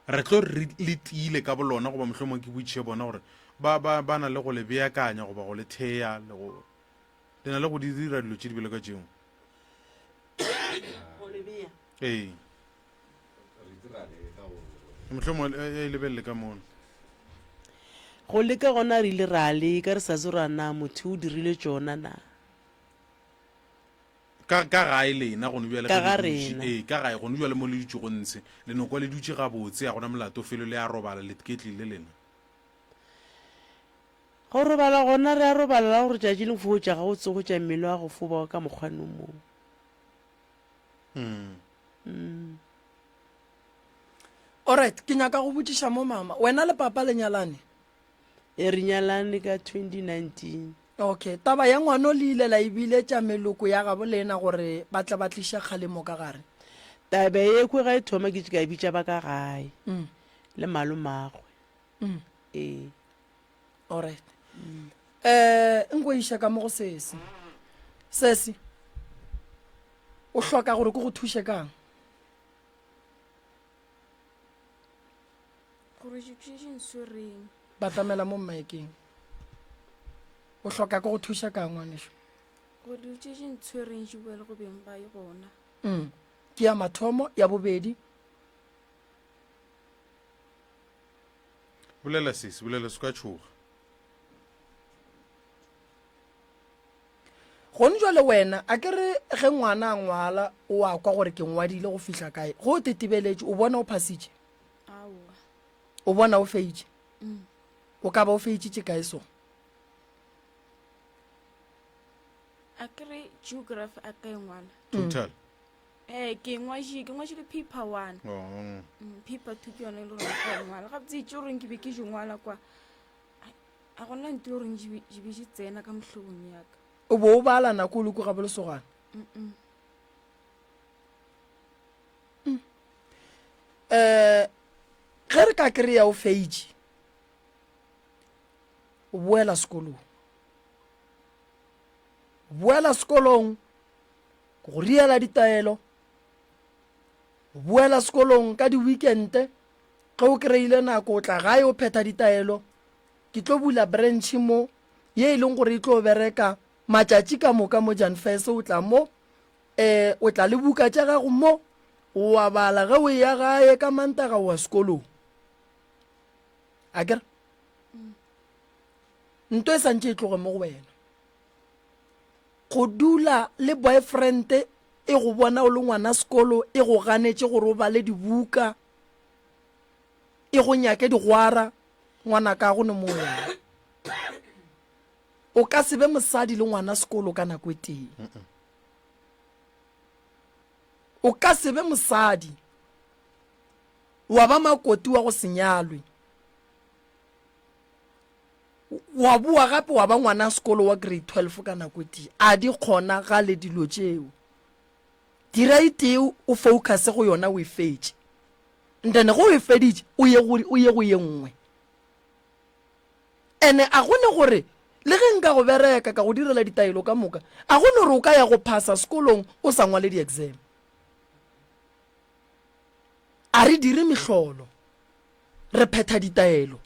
A: re tlo re letile ka bolona goba mohlomong ke boitšhe bona gore ba na le go le beakanya goba go le thea le na le go di dira dilo tše di bele ka tšeo ee mohlomong e lebelele ka mono
K: go leka gona re ile ra leka re sa se rana motho o dirile tšona na
A: ka gae lena go nobjale
K: Ka ga rena.
A: ka gae go nobjale mo le dutse go ntse le noko le dutse gabotse ya gona molato felo le a robala le ketlile lena
K: go robala gona re a robalela gore tšatši le fo tša ga o tsogotša mmele wa go foba ka mokgwanong moo
J: alright ke nyaka go botsiša mo mama wena le papa le nyalane
K: e re nyalane ka 2019
J: okay taba ya ngwano le ile la ebile tša meloko ya gabo le ena gore ba tla ba tliša kgalemo ka gare
K: tabe ye kwe ga e thoma ke ka bitša ba ka gae le malomagwe ee
J: alright nko iša ka mo go sese sese o hloka gore ke go thuše kang
L: gore ke nswereng
J: ba tlamela mo mmaekeng o hloka ke go thuša kang ngwanešo
L: gore dilo tše di ntshwereng di boele go beng ba ye gona
J: ke ya mathomo ya bobedi
A: bolela sese bolela se ka tšhoga
J: gone jwa le wena a ke re ge ngwana a ngwala o a kwa gore ke ngwadile go fihla kae go o tetebeletse o bona o phasitše
L: aowa
J: o bona o feitše o ka ba o feitšitše kae sone
L: a kere geography a ka engwala
A: total
L: ke ngwadile paper 1 paper 2 ke yone e le gore ka engwala ga botse itse goreng ke be ke di ngwala kwa a gona nte le goreng di be di tsena ka mohlogong yaka
J: o bo o bala nako o le ko gabe lesogana ge re ka kry-a o feitše o boela sekolong ke go riela ditaelo o boela sekolong ka di-weekente ge o kry-ile nako o tla gae o phetha ditaelo ke tlo bula branch mo ye e leng gore e tlo bereka matšatši ka moka mo Janfes o tla mo o tla le buka tša gago mo wa bala ge o ya gae ka Mantaga wa sekolong a kere nto e santše e tloge mo go wena go dula le boyfriend e go bona o le ngwana sekolo e go ganetše gore o bale dibuka e go nyake digwara ngwana ka go ne mo wena o ka se be mosadi le ngwana sekolo ka nako e teng o ka se be mosadi wa ba makoti wa go senyalwe wa bua gape wa ba ngwana sekolo wa grade 12 ka nako e teng a di kgona ga le dilo tšeo dira iteo o focus go yona o e fetše ndene go e feditše o ye go ye nngwe ene a gone gore le ge nka go bereka ka go direla ditaelo ka moka a gone gore o ka ya go phasa sekolong o sa ngwale di-exam a re dire mehlolo re phetha ditaelo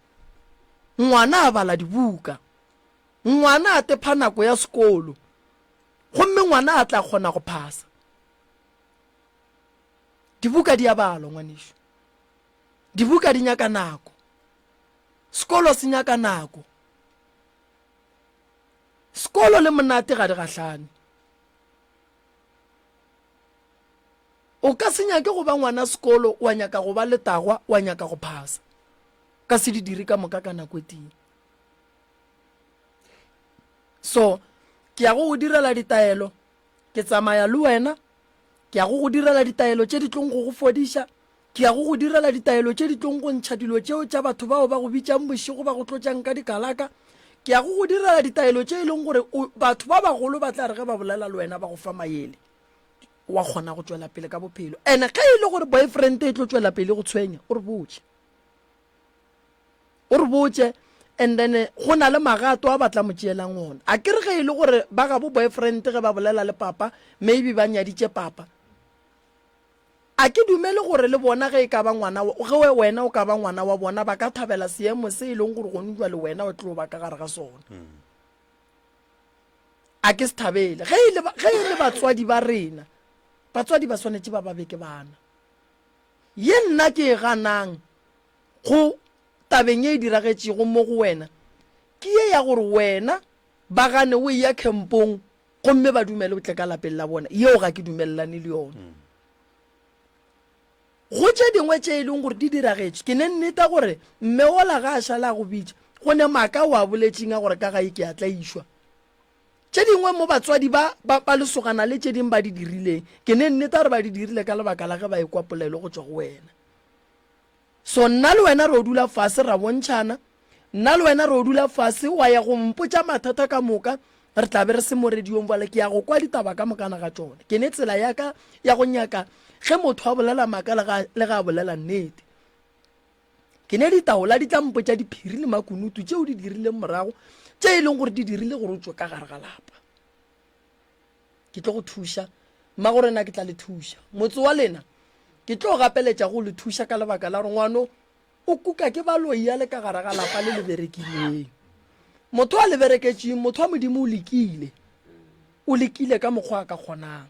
J: ngwana a bala dibuka ngwana a tepha nako ya sekolo gomme ngwana a tla kgona go phasa dibuka di a balwa ngwanesho dibuka di nyaka nako sekolo se nyaka nako sekolo le monate ga di gahlane o ka se nyake go ba ngwana sekolo wa nyaka go ba letagwa wa nyaka go phasa ka se di dire ka moka ka nako e teng so ke ya go direla ditaelo ke tsamaya le wena ke ya go direla ditaelo tše di tlong go fodiša ke ya go direla ditaelo tše di tlong go ntšha dilo tšeo tša batho bao ba go bitšang bošego ba go tlotšang ka dikalaka ke ya go direla ditaelo tše e leng gore batho ba bagolo ba tla re ge ba bolela le wena ba go fa maele wa kgona go tšwela pele ka bophelo ene ge e le gore boyfriend e tlo tšwela pele go tshwenya o re botše and then go na le magato a batla mo tšeelang ona a kere ge e le gore ba ga bo boyfriend ge ba bolela le papa maybe ba nyaditše papa a ke dumele gore le bona ge e ka ba ngwana ge wena o ka ba ngwana wa bona ba ka thabela seemo se e leng gore go ntwa le wena o tlo ba ka gare ga sona a ke se thabele ge e le batswadi ba rena batswadi ba swanetše ba babeke bana ye nna ke e ganang go tabeng e diragetšego mo go wena ke ye ya gore wena ba gane o ya kempong gomme ba dumele o tle ka lapeng la bona yeo ga ke dumelelane le yona go tše dingwe tše e leng gore di diragetše ke ne nneta gore mme ola ga a šala go bitša go ne maaka wa boletšeng a gore ka gae ke a tla išwa tše dingwe mo batswadi ba lesogana le tše dingwe ba di dirileng ke ne nneta gore ba di dirile ka lebaka la ge ba ekwa polelo go tšwa go wena so nna le wena re o dula fase ra bontšhana nna le wena re o dula fase wa ya go mpotša mathata ka moka re tla be re se mo radiong bale ke ya go kwa ditaba ka mokana ga tsone ke ne tsela yaka ya go nyaka ge motho a bolela maaka le ga a bolela nnete ke ne ditaola di tla mpotša diphiri le makunutu tšeo di dirileng morago tše e leng gore di dirile gore o tswe ka gare ga lapa ke tlo go thuša mma gore na ke tla le thuša motse wa lena ke tlo gapeletša go le thuša ka lebaka la gore ngwano o kuka ke baloia le ka gare ga lapa le le berekileng motho a le bereketšeng motho wa modimo o lekile ka mokgwa a ka kgonang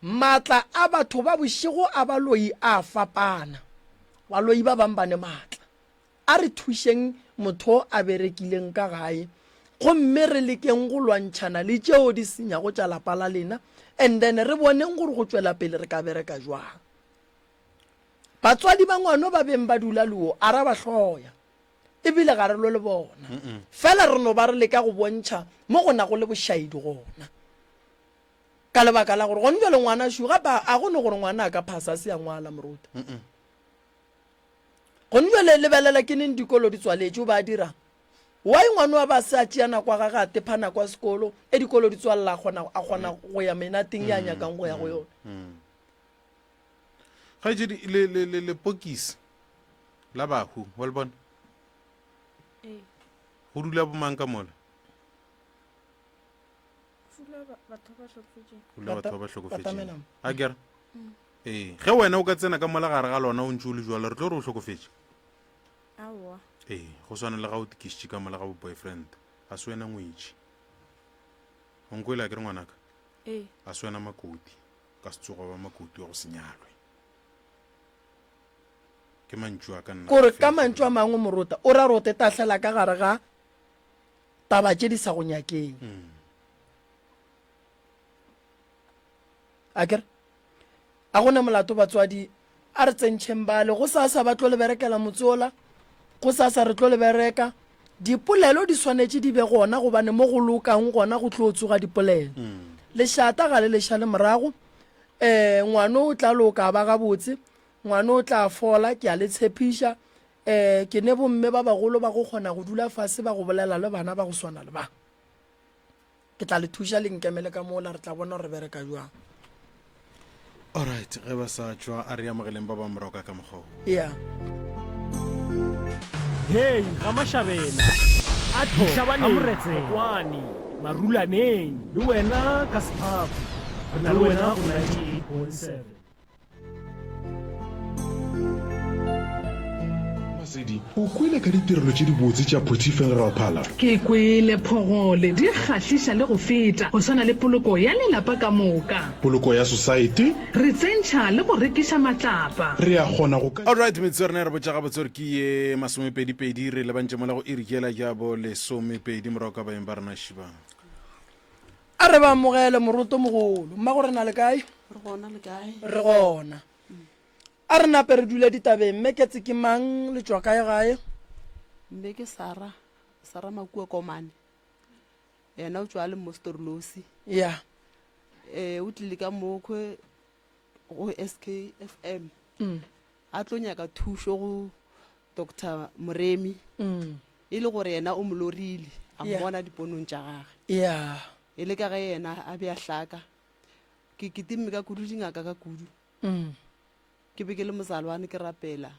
J: maatla a batho ba bošego a baloi a fapana baloi ba bang ba ne maatla a re thušeng motho a berekileng ka gae gomme re lekeng go lwantšhana le tšeo di senyago tša lapa la lena and then re boneng gore go tšwela pele re ka bereka jwang batswadi ba ngwano ba beng ba dula leo a ra ba hloya ebile ga re lo le bona fela re no ba re leka go bontšha mo go na go le bošaedi gona ka lebaka la gore go ntse le ngwana shu gape a gone gore ngwana a ka phasa se ya ngwala moruta go ntse le lebelela ke neng dikolo di tswaletše o ba dirang wa ngwana wa ba se a tšea nako ga ga tephana kwa sekolo e dikolo di tswalela a kgona go ya menateng ya nyakang go ya go yona
A: ga jedi le pokisi la bahu wa le bona go dula bomang ka mola
L: Fula batho ba hlokofetšeng.
A: Fula batho ba hlokofetšeng
J: Batamela.
A: a kere ee ge wena o ka tsena ka mola gare ga lona o ntse o le jwala re tlo re o hlokofetše
L: Aowa.
A: ee go swana le ga o tikišitše ka mola ga bo boyfriend a se wena ngwetši o nkwele a kere ngwanaka
L: Ee.
A: a se wena makoti ka se tsogo ba makoti wa go senyalwe ke mantšu a ka nna
J: kore ka mantšu a mangwe morota o ra rote tahlela ka gare ga taba tše di sa go nyakeng a kere a gona molato batswadi a re tsentšheng bale go sa ba tlo le berekela motseola go sa re tlo le bereka dipolelo di swanetše di be gona gobane mo go lokang gona go tlo tsoga dipolelo lešata ga le leša le morago ngwana o tla loka ba gabotse ngwana o tla fola ke a le tshepiša ke ne bomme ba bagolo ba go kgona go dula fase ba go bolela le bana ba go swana le ba ke tla le thuša le nkemele ka moola re tla bona re bereka jwang
A: alright ge ba sa tšwa a re amogeleng ba ba morago ka mokgao
J: ya
N: hei ga mašhabela a thoamoretsekwane marulaneng le wena ka sephafo re na le wena go 98.7
O: o kwele ka ditirelo tše di botse tša Potty Funeral Parlour.
P: Ke kwele phogole di kgahliša le go feta go swana le poloko ya lelapa ka moka,
O: poloko ya society,
P: re tsentšha le go rekiša matlapa,
O: re a kgona go ka
A: alright metse rena re botša gabotse gore ke ye masomepedipedi re lebantše mola go irikela jabo lesomepedi morago ka baeng ba rena šibang
J: a re ba amogele moroto mogolo mma go re na le kae
K: re gona le kae
J: re gona a re nape re dule ditabeng mme ke tseke mang le tswa kae gae
K: mme ke Sara Makua Komane yena o tswa le Mostorlosi
J: ya
K: o tlile ka mokwe go SKFM a tlo nyaka thušo go Dr. Moremi e le gore yena o molorile a mmona diponong tša gage
J: ya
K: e le ka ge yena a be a hlaka ke timme ka kudu dingaka ka kudu ke be ke le mozalwane ke rapela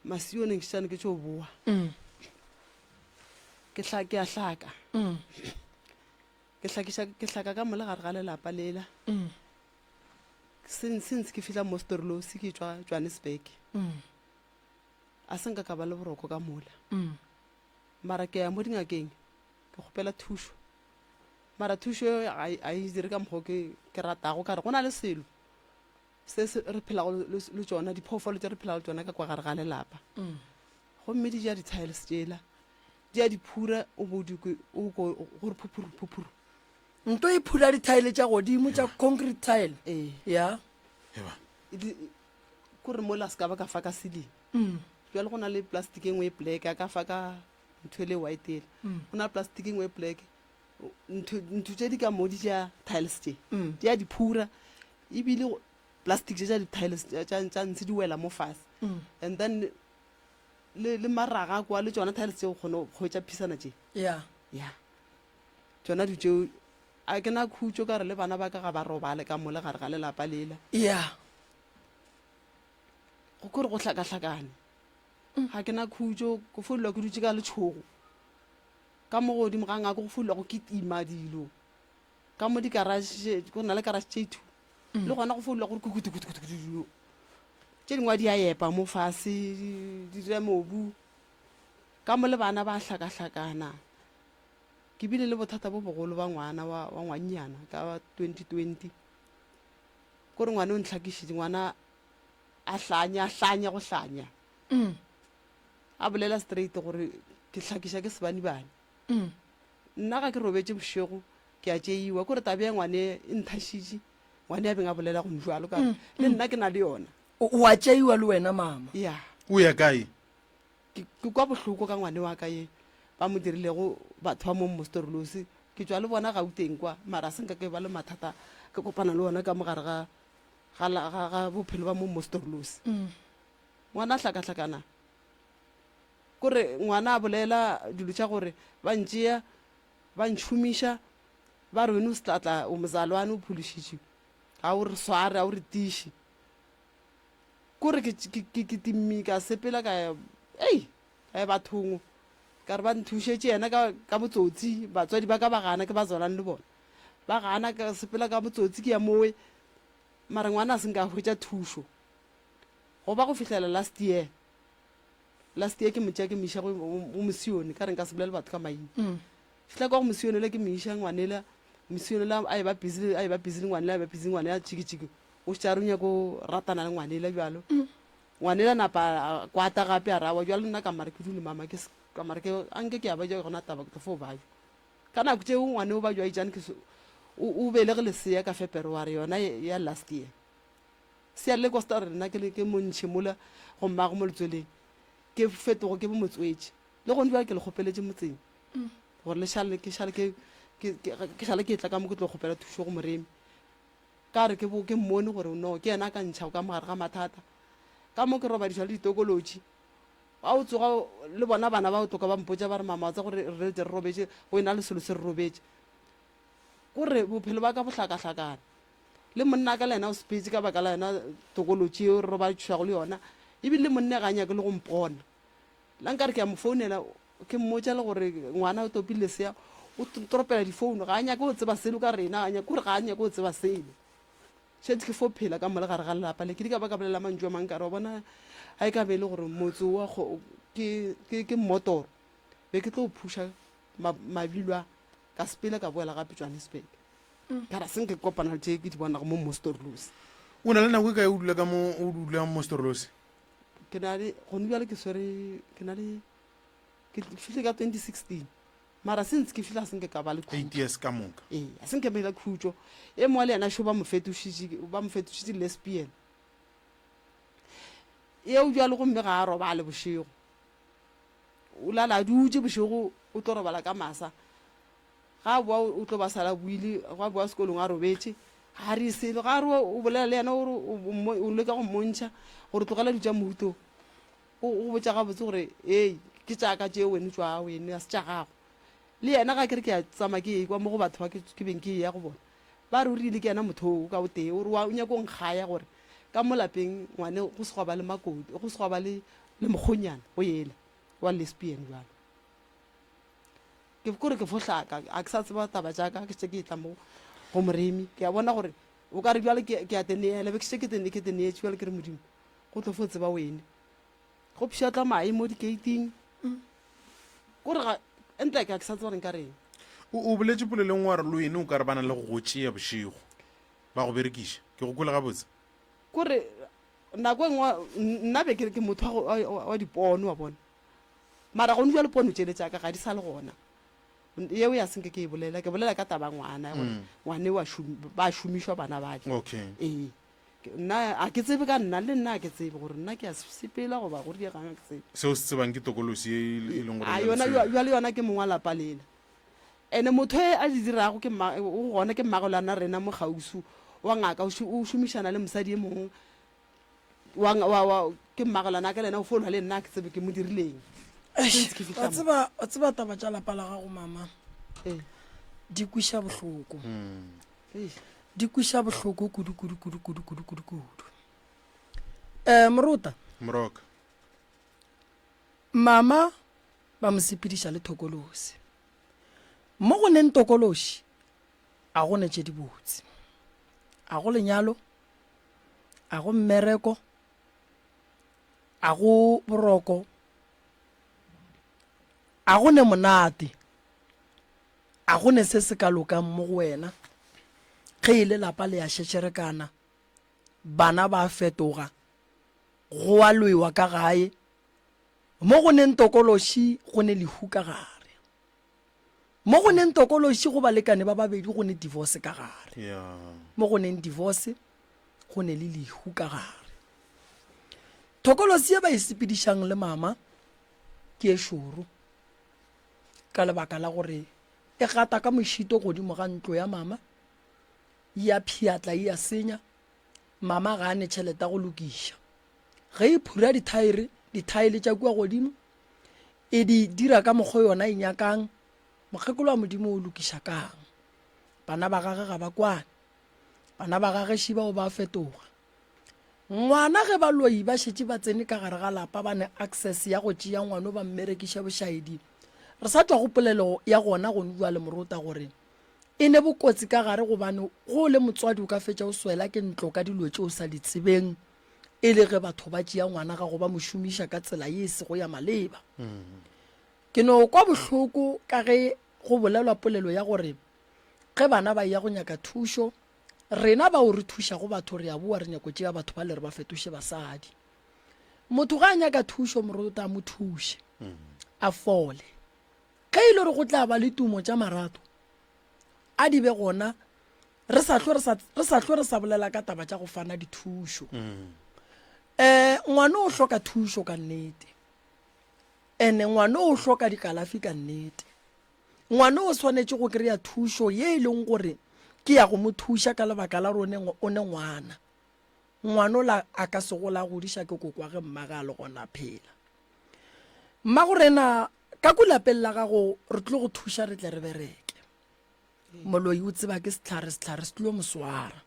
K: masioneng šane ke tšo boa ke a hlaka ke hlaka ka mole gare ga lelapa lela since ke fihla Mostorlosi ke tswa Johannesburg a senka ka ba le boroko ka mola mara ke ya mo dingakeng ke kgopela thušo mara thušo a e dire ka mokgwa ke ratago ka re go na le selo se re phelago le tsona diphoofolo tse re phelago le tsona ka kwa gare ga lelapa gomme di ja di-tiles tsela di a diphura o gore phuphuru
J: nto e phula di-tile tša godimo tša concrete tile ya
K: kore mola se ka ba ka fa ka seleng jale go na le plastic engwe e black a ka fa ka ntho ele white ele go na le plastic engwe e black ntho tše di ka mo di ja tiles tše di a diphura ebile plastic tša di-tiles tša ntse di wela mo fase and then le maraga kwa le tsona tiles tšeo kgone go tša phisana tše
J: ya
K: tsona di tšeo a ke na khutso ka re le bana ba ka ga ba robale ka mole gare ga lelapa lela
J: ya
K: go kore go hlakahlakane ga ke na khutso go folelwa ke dutse ka letšhogo ka mo godimo ga ngako go folelwa go ketima dilo ka mo dikarage go na le karage tše two le gona go folelwa gore kukutukutukutukutukutu tše dingwe di a epa mo fase di dira mobu ka mo le bana ba hlakahlakana ke bile le bothata bo bogolo ba ngwana wa ngwannyana ka 2020 kore ngwana o ntlhakišitše ngwana a hlanya go hlanya a bolela straight gore ke hlakiša ke sebanibane nna ga ke robetse bošego ke a tšeiwa kore tabe ya ngwane e nthašitše ngwane a beng a bolela go njalo ka le nna ke na le yona
J: o a tšeiwa le wena mama
K: ya
A: o ya kae
K: ke kwa bohloko ka ngwane wa ka ye ba mo dirilego batho ba mo Mostorlosi ke tswa le bona Gauteng kwa mara senka ke ba le mathata ke kopana le ona ka mogare ga bophelo ba mo Mostorlosi ngwana a hlakahlakana kore ngwana a bolela dilo tša gore ba ntšea ba ntšhumiša ba re wene o setlatla o mozalwane o phološitše ga o re sware ga o re tiše kore ke timmi ka sepela ka bathongo ka re ba nthušetše yena ka botsotsi batswadi ba ka ba gana ke ba tswalang le bona ba gana ka sepela ka botsotsi ke ya moe mara ngwana a senka hwetša thušo go ba go fihlela last year ke motšea ke meiša go mosione ka reng ka se bolele batho ka maina fihla kwa go mosione le ke meiša ngwanela mosione la a e ba busy le ngwanela tšhikitšhiki o šetša re o nyako ratana le ngwanela bjalo ngwanela napa kwata gape a rawa bjalo nna ka mare ke dule mama ka mare ke anke ke a ba ja gona taba ke fo ba ka nako tšeo ngwane o ba jwa ijane ke o belege lesea ka February yona ya last year se le ko star nna ke montšhe mola go mmago mo letsweleng ke fetogo ke bo motswetše le gone ba ke le kgopeletše motseng gore le šale ke šale ke tla ka mo ke tlo kgopela thušo go moremi ka re ke mmone gore no ke yena ka ntšha ka mogare ga mathata ka mo ke robadiša le ditokološi a o tsoga le bona bana ba o toka ba mpotša ba re mama tsa gore re robetše go ena le selo se re robetše kore bophelo ba ka bohlakahlakana le monna ka le yena o sepetse ka baka la yena tokološi eo re roba tšhago le yona ebile le monne ga nyake le go mpona la nkare ke ya mo founela ke mmotša le gore ngwana o topile sea o toropela difounu ga a nyake o tseba selo ka rena kore ga a nyake o tseba selo šetse ke fo phela ka mole gare ga lelapa le ke di ka ba ka bolela mantšu a mankare wa bona a e ka be e le gore motse wa ke mmotoro be ke tlo o phuša mabilwa ka sepele ka boela gape Johannesburg ka ra senke kopana le tše ke di bonago mo Mostorlosi
A: o na le nako e ka o dula mo Mostorlosi
K: ke na le gone bjale ke swere ke fihle ka 2016 mara since ke fihla senke ka ba le
A: 8 years ka moka
K: a senke bela khutšo e mwa le yena šo ba mo fetošitše lesbian eo bjale gomme ga a roba le bošego o lala dutše bošego o tlo robala ka masa ga boa o tlo ba sala buile ga boa sekolong a robetše ga re selo ga re o bolela le yena gore o leka go mmontšha gore tlogela ditša mohuto o botša gabotse gore ee ke tšaka tšeo wene tšwa wene a se tša gago le yena ga kere ke a tsama ke kwa mo go batho ba ke beng ke ya go bona ba re o rile ke yena motho o ka o tee ore o nyako nkgaya gore ka mo lapeng ngwane go se ba le makodi go se ba le mokgonyana go yela wa lesbian jalo ke kore ke fohlaka a ke sa tseba taba jaaka ke tse ke tla mo go moremi ke a bona gore o ka re bjale ke a teneela be ke tse ke teneetše bjale ke re modimo go tlo fo tseba wene go pšhatla mae mo dikeiting kore ga entle ke a ke sa tseba reng ka reng
A: o boletše poleleng wa re le wene o ka re bana le go tšea bošego ba go berekiša ke go kwela gabotse
K: kore nako engwe nna be ke motho wa dipono wa bona mara gone bjale pono tšele tšaka ga di sa le gona yeo ya senke ke e bolela ke bolela ka taba ngwana gore ngwane ba šomišwa bana bake ee nna a ke tsebe ka nna le nna a ke tsebe gore nna ke a sepela goba gore diegang a ke tsebe
A: seo se tsebang ke tokolosi e leng
K: gore yona ke mongwe lapa lela ande motho e a di dirago gona ke mmagolana rena mo gausu wa ngaka o šomišana le mosadi e mongwe ke mmagolana ka lena o folwa le nna a ke tsebe ke mo dirileng
J: wa tseba taba tša lapa la gago mama di kweša bohloko kudu
A: moroka
J: mama ba mo sepediša le thokolosi mo go neng tokološi a go ne tše di botse a go lenyalo a go mmereko a go boroko a go ne monate a go ne se se ka lokang mo go wena ge e le lapa le ya šešerekana bana ba fetoga go a loiwa ka gae mo go neng tokološi go ne lehu ka gare mo go neng tokološi go balekane ba babedi go ne divorce ka gare mo go neng divorce go ne le lehu ka gare tokološi e ba e sepedišang le mama ke e šoro ka lebaka la gore e gata ka mošito godimo ga ntlo ya mama ya phiatla ya senya mama ga ne tšhelete go lokiša ge e phura dithaere tša kua godimo e di dira ka mokgwa yona e nyakang mokgekolo wa modimo o lokiša kang bana ba gage ga ba kwane bana ba gage šiba o ba fetoga ngwana ge ba loi ba šetše ba tsene ka gare ga lapa ba ne access ya go tšea ngwana o ba mmerekiša bošaeding re sa tšwa go polelo ya gona go nwa le morota gore e ne bokotsi ka gare gobane go le motswadi o ka fetša o swela ke ntlo ka dilo tše o sa di tsebeng e le ge batho ba tšea ngwana ga go ba mo šomiša ka tsela ye se go ya maleba ke no kwa bohloko ka ge go bolelwa polelo ya gore ge bana ba ya go nyaka thušo rena ba o re thuša go batho re a bua re nyako tšea batho ba le re ba fetoše basadi motho ga a nyaka thušo moruta a mo thuše a fole ge ile re go tla ba le tumo tša marato a di be gona re sa hlwe re sa bolela ka taba tša go fana dithušo ngwana o hloka thušo ka nnete ene ngwana o hloka dikalafi ka nnete ngwana o swanetše go kry-a thušo ye e leng gore ke ya go mo thuša ka lebaka la rone o ne ngwana la a ka se gola godiša ke kokwa ge mmaga le gona phela mma gorena ka kulapeng la gago re tlile go thuša re tle re bereke moloi o tseba ke setlhare se tlilo moswara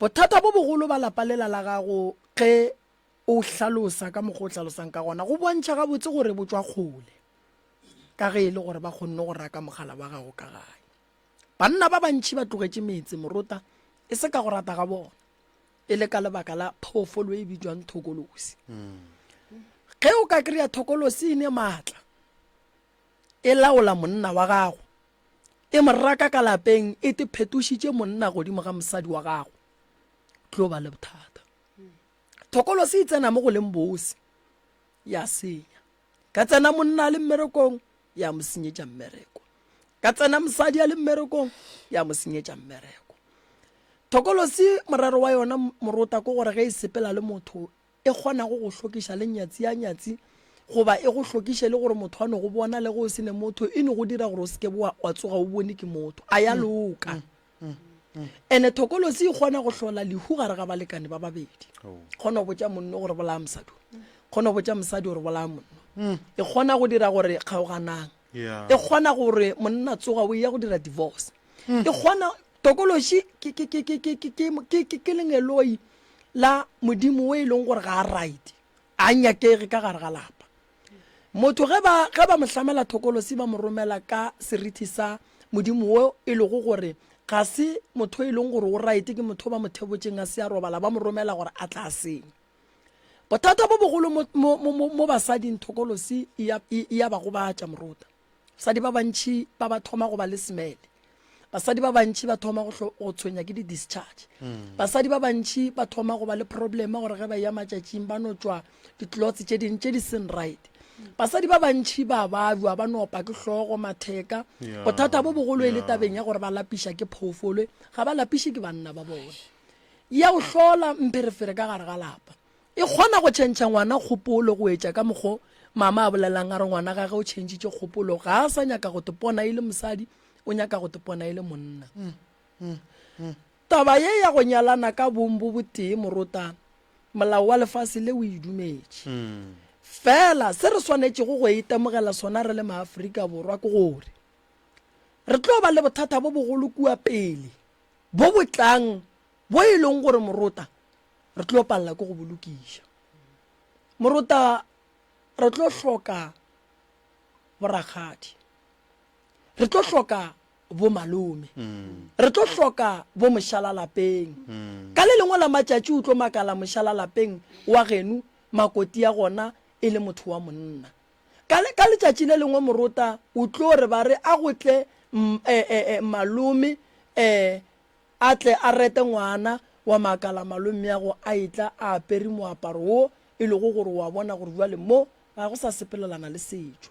J: bothata bo bogolo ba lapalela la gago ge o hlalosa ka mokgwa o hlalosang ka gona go bontšha ga botse gore bo tswa kgole ka ge e le gore ba kgonne go raka mogala wa gago ka gae banna ba bantšhi ba tlogetše metse morota e se ka go rata ga bona e le ka lebaka la phoofolo e bitswang thokolosi ge o ka kry-a thokolosi e ne maatla e laola monna wa gago e moraka ka lapeng e te phetošitše monna godimo ga mosadi wa gago tlo ba le bothata thokolosi e tsena mo go leng bosi ya senya ka tsena monna le mmerekong ya mo senyetša mmereko ka tsena mosadi a le mmerekong ya mo senyetša mmereko thokolosi morero wa yona morota ko gore ge e sepela le motho e kgona go hlokiša le nyatsi ya nyatsi goba e go hlokiše le gore motho a no go bona le go se ne motho e ne go dira gore o seke wa tsoga o bone ke motho a ya loka ene thokolosi e kgona go hlola lehu gare ga balekane ba babedi kgona go botša monno gore bolaya mosadi kgona go botša mosadi gore bolaya monno e kgona go dira gore kgaoganang e kgona gore monna tsoga o ya go dira divorce e kgona tokološi ke lengeloi la modimo o e leng gore ga a right a nyakege ka gare ga lapa motho ge ba mo hlamela thokolosi ba mo romela ka serithi sa modimo o e lego gore ga se motho e leng gore o right ke motho ba mo thebotseng a se a robala ba mo romela gore a tla seng bothata bo bogolo mo basading thokolosi e ya ba go batša morota basadi ba bantšhi ba ba thoma go ba le smele basadi ba bantšhi ba thoma go tshwenya ke di-discharge basadi ba bantšhi ba thoma go ba le problema gore ge ba ya matšatšing ba no tswa ditlotse tše dingwe tše di seng right basadi ba bantšhi ba babjwa ba nopa ke hlogo matheka bothata bo bogolo e le tabeng ya gore ba lapiša ke phoofolo ga ba lapiše ke banna ba bone ya go hlola mpherefere ka gare ga lapa e kgona go tšhentšha ngwana kgopolo go etša ka mokgwa mama a bolelang a re ngwana gage o tšhentšitše kgopolo ga a sa nyaka go tepona e le mosadi o nyaka go tepona e le monna taba ye ya go nyalana ka bong bo botee morotana molao wa lefase le o e dumetše fela se re swanetšego go itemogela sona re le maaforika borwa ke gore re tlo ba le bothata bo bogolo kua pele bo botlang bo e leng gore morota re tlo palela ke go bolokiša morota re tlo hloka boragadi re tlo hloka bo malome re tlo hloka bo mošala lapeng ka le lengwe la matšatši o tlo makala mošala lapeng wa genu makoti ya gona e le motho wa monna ka letšatši le lengwe morota o tlo re ba re a gotle malome a tle a rete ngwana wa makala malome ya go a etla a apere moaparo wo e lego gore wa bona gore jwale mo ga go sa sepelelana le setšo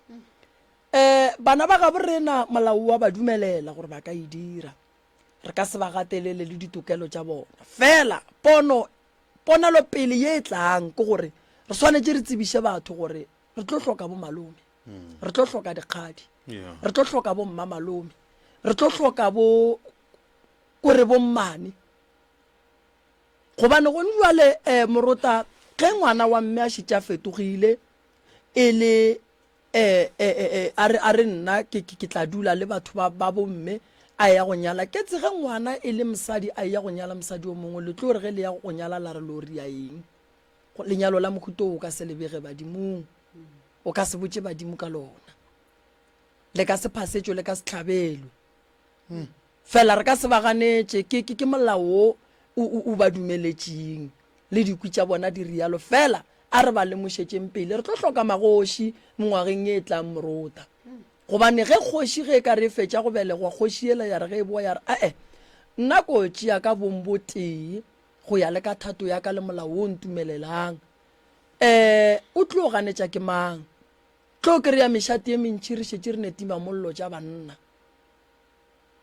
J: bana ba gabo rena molao wa ba dumelela gore ba ka e dira re ka se ba gatelele le ditokelo tša bona fela ponelo pele ye e tlang ke gore re swanetše re tsebiše batho gore re tlo hloka bo malome re tlo hloka dikgadi re tlo hloka bo mma malome re tlo hloka bo kore bo mmane gobane gone jwale morota ge ngwana wa mme a šitša fetogile e le a re nna ke tla dula le batho ba bomme a ya go nyala ke tsege ngwana e le mosadi a ya go nyala mosadi o mongwe le tlo re ge le ya go nyala la re lori ya eng lenyalo la mokhuto o ka se lebege badimong o ka se botse badimo ka lona le ka se phasetšo le ka se tlhabelwe fela re ka se baganetše ke molao o ba dumeletseng le dikwi tša bona di rialo fela a re ba lemošetšeng pele re tlo hloka magoši mengwageng e tlang morota gobane ge kgoši ge ka re fetša go belegwa kgoši ele ya re ge e boa ya re nna kotši ya ka bombo tee go ya le ka thato ya ka le molao o ntumelelang o tlo ganetša ke mang tlo kry-a mešate ye mentši re šetše re netima mollo tša banna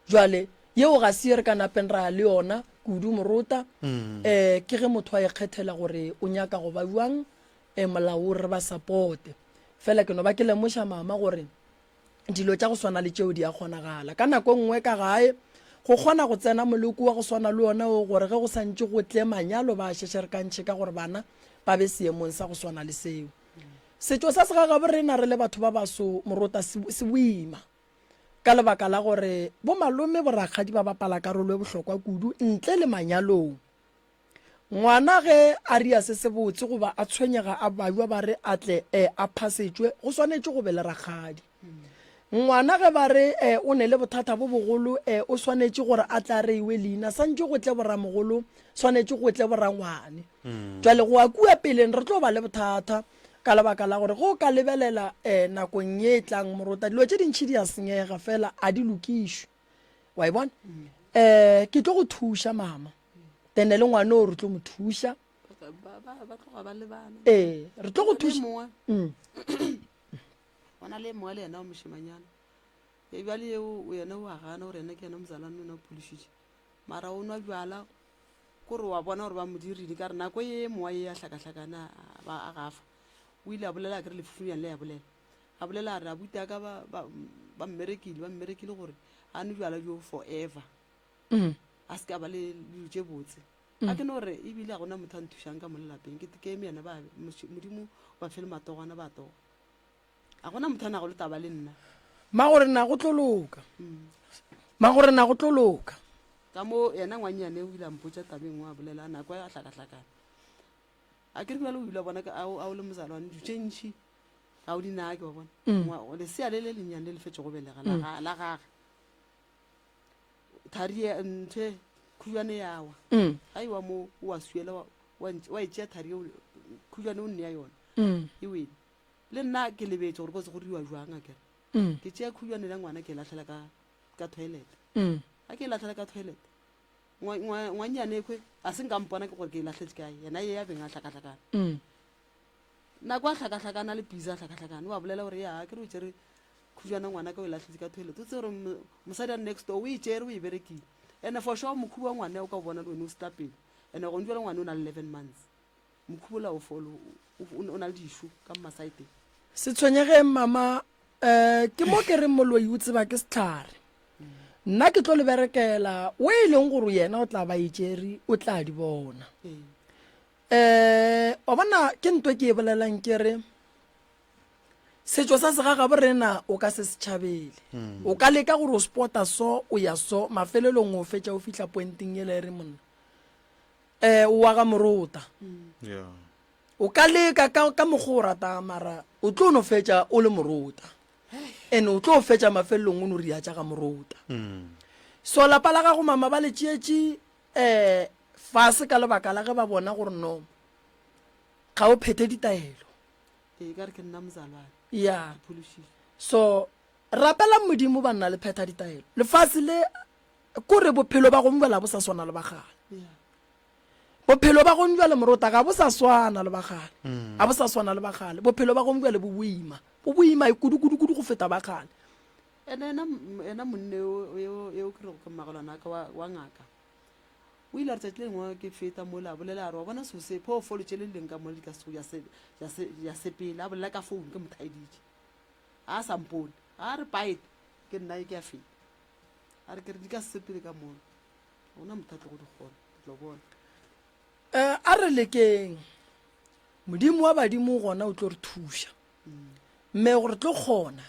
J: jwale yeo ga se re ka napeng ra le yona kudu morota ke ge motho a ikgethela gore o nyaka go ba buang molao re ba supporte fela ke no ba ke lemoša mama gore dilo tša go swana le tšeo di a kgonagala ka nako nngwe ka gae go kgona go tsena moloko wa go swana le ona o gore ge go santše go tle manyalo ba šešerekantšhe ka gore bana ba be seemong sa go swana le seo setšo sa segagabo rena re le batho ba baso morota se boima ka lebaka la gore bo malome borakgadi ba bapala karolo e bohlokwa kudu ntle le manyalong ngwana ge a ria se botse goba a tshwenyega a baiwa ba re a tle a phasetswe go swanetše go be le rakgadi ngwana ge ba re o ne le bothata bo bogolo o swanetše gore a tla reiwe leina santše go tle boramogolo swanetše go tle borangwane jwale go a kua peleng re tlo ba le bothata ka lebaka la gore go ka lebelela nakong ye tlang morota dilo tše dintšhi di a senyega fela a di lokišwe wa e bona ke tlo go thuša mama tene le ngwane o re tlo mo thuša re tlo go thuša
K: ona le moa le yena o mošimanyana ebjale eo yena o a gana gore ena ke yena mozalane o ne o phološitše mara o nwa bjala kore wa bona gore ba modirini ka re nako ye moa ye a hlakahlakana a gafa o ile a bolela kere lefufunyane le ya bolela a bolela a re abuti aka ba mmerekile gore a nwe bjala jo forever a se ka ba le dilo tše botse a ke no gore ebile a gona motho a nthušang ka mo lelapeng ke eme yana babe modimo ba fele matogwana ba toga a gona motho a nago le taba le nna
J: magore na go tloloka magore na go tloloka
K: ka mo yena ngwanyane o ile a mpotša tabeng wa bolela nako a hlakahlakana a ke re bjale o ile bona a o le mozalwane ditše ntšhi ga o dinake wa bona lesea le le lenyane le lefetše go belega la gage thari nthe khujane yawa ga iwa mo o a suela wa etšea thari khujane o nne ya yona e wele le nna ke lebetse gore botse go riwa jwang a kere ke tšea khujane la ngwana ke latlhela ka toilet ga ke latlhela ka toilet ngwanyane ekwe a se nkampona ke gore ke latlhetse kae yena ye ya beng a hlakahlakana nako a hlakahlakana le pisa a hlakahlakana wa bolela gore ya ke re o tšere khujana ngwana ka o e latlhetse ka toilet o tse gore mosadi a next door o e tšere o e berekile and for sure mokhubu wa ngwane o ka bona le wene o seta pele and go ntšwela ngwane o na le 11 months mokhubu la o folo o na le dišu ka mmasaeteng
J: se tshwenyege mama ke mo ke re moloi o tseba ke setlhare nna ke tlo le berekela o e leng gore yena o tla ba itšeri o tla di bona o bona ke ntwe ke e bolelang ke re setšo sa segagabo rena o ka se setšhabele o ka leka gore o sporta so o ya so mafelelong o fetša o fitlha pointing e le re monna o wa ga morota o ka leka ka mokgwa o rata mara o tlo no fetša o le morota and o tlo fetša mafelelong o no ria tša ga morota so lapa la gago mama ba le tšeetše fase ka lebaka la ge ba bona gore no ga o phete ditaelo ya so rapela modimo ba nna le pheta ditaelo lefase le kore bophelo ba go mbela bo sa swana le bagale bophelo ba go mbela morota ga bo sa swana le bagale a bo sa swana le bagale bophelo ba go mbela bo boima ikudu go feta bagale
K: ena monne yo ke re go magelwana ka wa ngaka o ile a re tšatši lengwe ke feta mola a bolela a re wa bona seo se phoofolo tše le leng ka mo le ka sego ya sepele a bolela ka founu ke mothaeditše a sampone a re bite ke nna ke a feta a re ke re di ka sepele ka mola gona mothatle go di kgona ke tlo bona
J: a re lekeng modimo wa badimo gona o tlo re thuša mme gore tlo kgona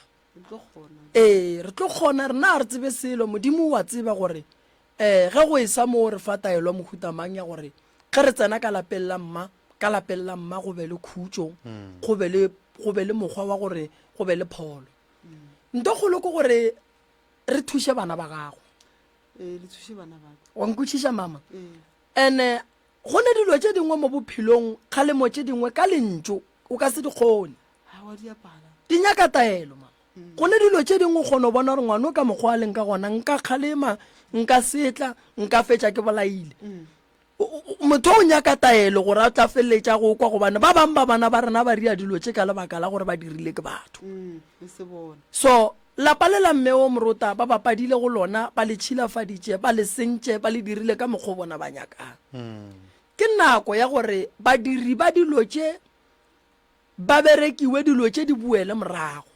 J: re tlo kgona rena re tsebe selo modimo wa tseba gore ge go e sa mo re fa taelwa mohutamang ya gore ge re tsena ka lapeng la mma go be le khutso go be le mokgwa wa gore go be le pholo nto kgolo ke gore re thuše bana ba gago
K: le thuše bana ba
J: wa nkutšiša mama ene go ne dilo tše dingwe mo bophelong kgalemo tše dingwe ka lentso o ka se di kgone
K: ha wa diapala
J: di nyaka taelo mama go ne dilo tše dingwe kgone o bona gore ngwane o ka mokgwa a leng ka gona nka kgalema nka setla nka fetša ke bolaile motho o nyaka taelo gore a tla feleletša go kwa gobane ba bangwe ba bana ba rena ba ria dilo tše ka lebaka la gore ba dirile ke batho
K: e se bona
J: so lapa le la mme o morota ba bapadile go lona ba le tšhilafaditše ba le sentše ba le dirile ka mokgwa bona ba nyakang ke nako ya gore badiri ba dilo tše ba berekiwe dilo tše di buele morago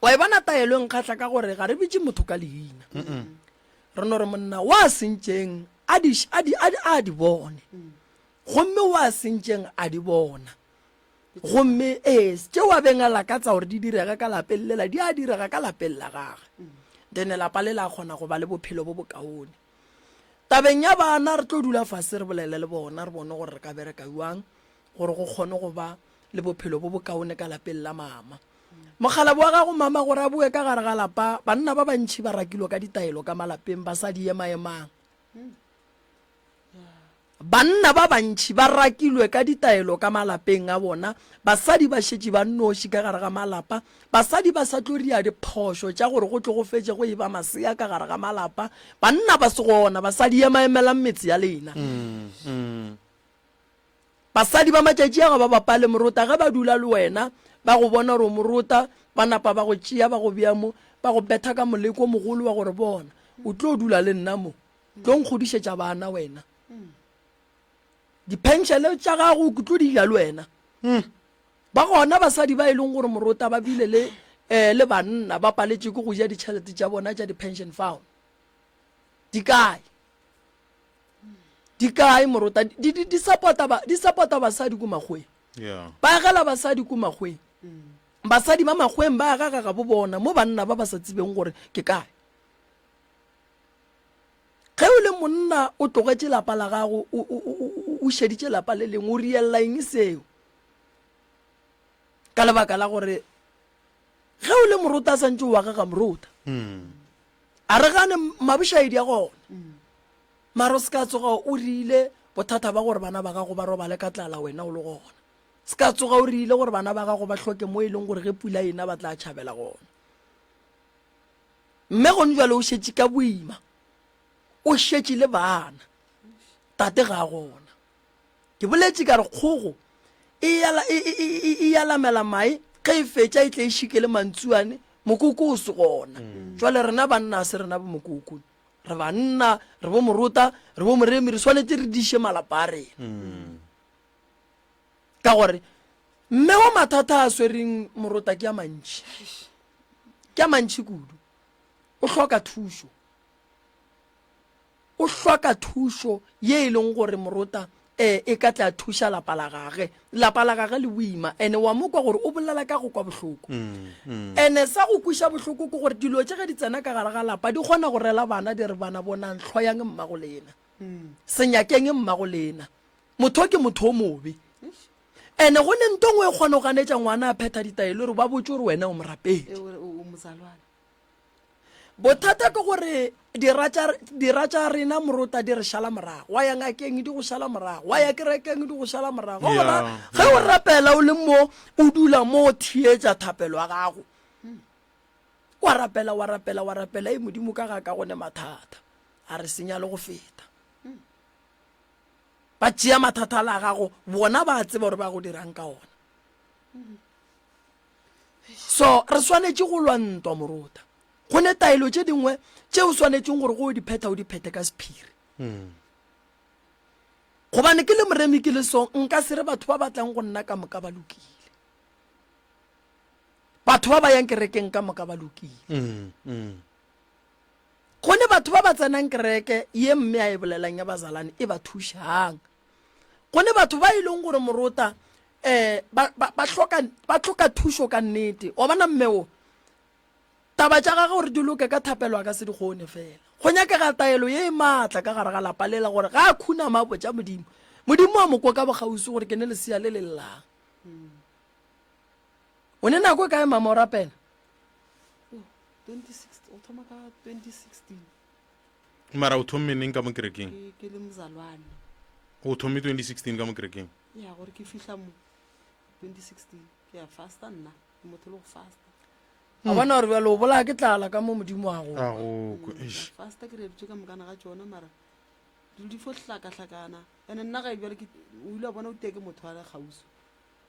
J: wa e bona taelo nkgatlha ka gore ga re bitše motho ka leina re no re monna wa sentšeng a di bone gomme wa sentšeng a di bona gomme tše wa beng a lakatsa gore di direga ka lapeng lela di a direga ka lapeng la gage then lapa le la kgona go ba le bophelo bo bokaone tabeng ya bana re tlo dula fase re bolele le bona re bone gore re ka bereka jwang gore go kgone go ba le bophelo bo bokaone ka lapeng la mama mogala wa gago mama gore a bue ka gare ga lapa banna ba bantšhi ba rakilwe ka ditaelo ka malapeng ba sa di emaemang banna ba bantšhi ba rakilwe ka ditaelo ka malapeng a bona basadi ba šetše ba noši ka gare ga malapa basadi ba sa tlo ria diphošo tša gore go tlo go fetse go eba masea ka gare ga malapa banna ba se gona basadi emaemelang metse ya lena basadi ba matšatši a ga ba bapale morota ge ba dula le wena ba go bona gore morota ba napa ba go tšea ba go beamo ba go betha ka moleko mogolo wa gore bona o tlo dula le nna mo tlo nkgodišetša bana wena dipenšene tša gago ke tlo di ja le wena ba gona basadi ba e leng gore morota ba bile le banna ba paletše ke go ja ditšhelete tša bona tša di-pension fund di kae morota di support-a basadi ko makgweng ba agela basadi ko makgweng basadi ba makgweng ba agaga ga bo bona mo banna ba ba sa tsebeng gore ke kae ge o le monna o tlogetše lapa la gago o šeditše lapa le leng o rielela eng seo ka lebaka la gore ge o le morota a santse o agaga morota a re gane mabošaedi a gona maro se ka tsoga o rile bothata ba gore bana ba gago ba robale ka tlala wena o le gona se ka tsoga o rile gore bana ba gago ba tlhoke mo e leng gore ge pula ena ba tla tšhabela gona mme gone jale o šetše ka boima o šetše le bana tate ga gona ke boletše ka re kgogo e yalamela mae ge e fetša e tle e šikele mantsuane mokoko o se gona jwale rena banna se rena bo mokoko re banna re bo morota re bo moremi re swanetse re diše malapa a rena ka gore mme wa mathata a swereng morota ke a mantši kudu o hloka thušo o hloka thušo ye e leng gore morota e ka tla thuša lapa la gage le boima ene wa mo kwa gore o bolela ka go kwa bohloko ene sa go kwiša bohloko ke gore dilo tše ge di tsena ka gare ga lapa di kgona go rela bana di re bana bonang tlhoyang mmago lena senyakeng mmago lena motho ke motho o mobe ene go ne nto ngwe e kgona go ganetša ngwana a phetha ditaelo re ba botse gore wena o morapedi bothata ke gore dira tša rena morota di re šala morago wa ya ngakeng di go šala morago wa ya kerekeng di go šala morago ge o rapela o le mo o dula mo o thietša thapelo ya gago wa rapela e modimo ka ga ka gone mathata a re senya le go feta ba tšea mathata a la gago bona ba tseba gore ba go dirang ka ona so re swanetše go lwantwa morota go ne taelo tše dingwe tše o swanetšeng gore go o di phete ka sephiri gobane ke le moremi ke le song nka se re batho ba batlang go nna ka moka ba lokile batho ba ba yang kerekeng ka moka ba lokile go ne batho ba ba tsenang kereke ye mme a e bolelang ya bazalane e ba thušang go ne batho ba e leng gore morota ba tlhoka thušo ka nnete wa bona mmeo taba tša gage gore di loke ka thapelo a ka se di kgone fela go nyakega taelo ye e maatla ka gare ga lapa lela gore ga a khuna mapo tša modimo a mokwa ka bogausi gore ke ne lesea le lellang o ne nako kae mama o rapela
A: mara o thome neng ka mo kerekeng
K: ke le mzalwane
A: o thome 2016 ka mo kerekeng
K: ya gore ke fihla mo 2016 ke ya fasta nna ke motho le go fasta
J: a bona gore bjalo o bola ke tlala ka mo modimo wa go
K: fasta ke reditse ka mokana ga tsona mara dilo di fo hlakahlakana ande nna ga e bjale o ile a bona o teke motho a le gauso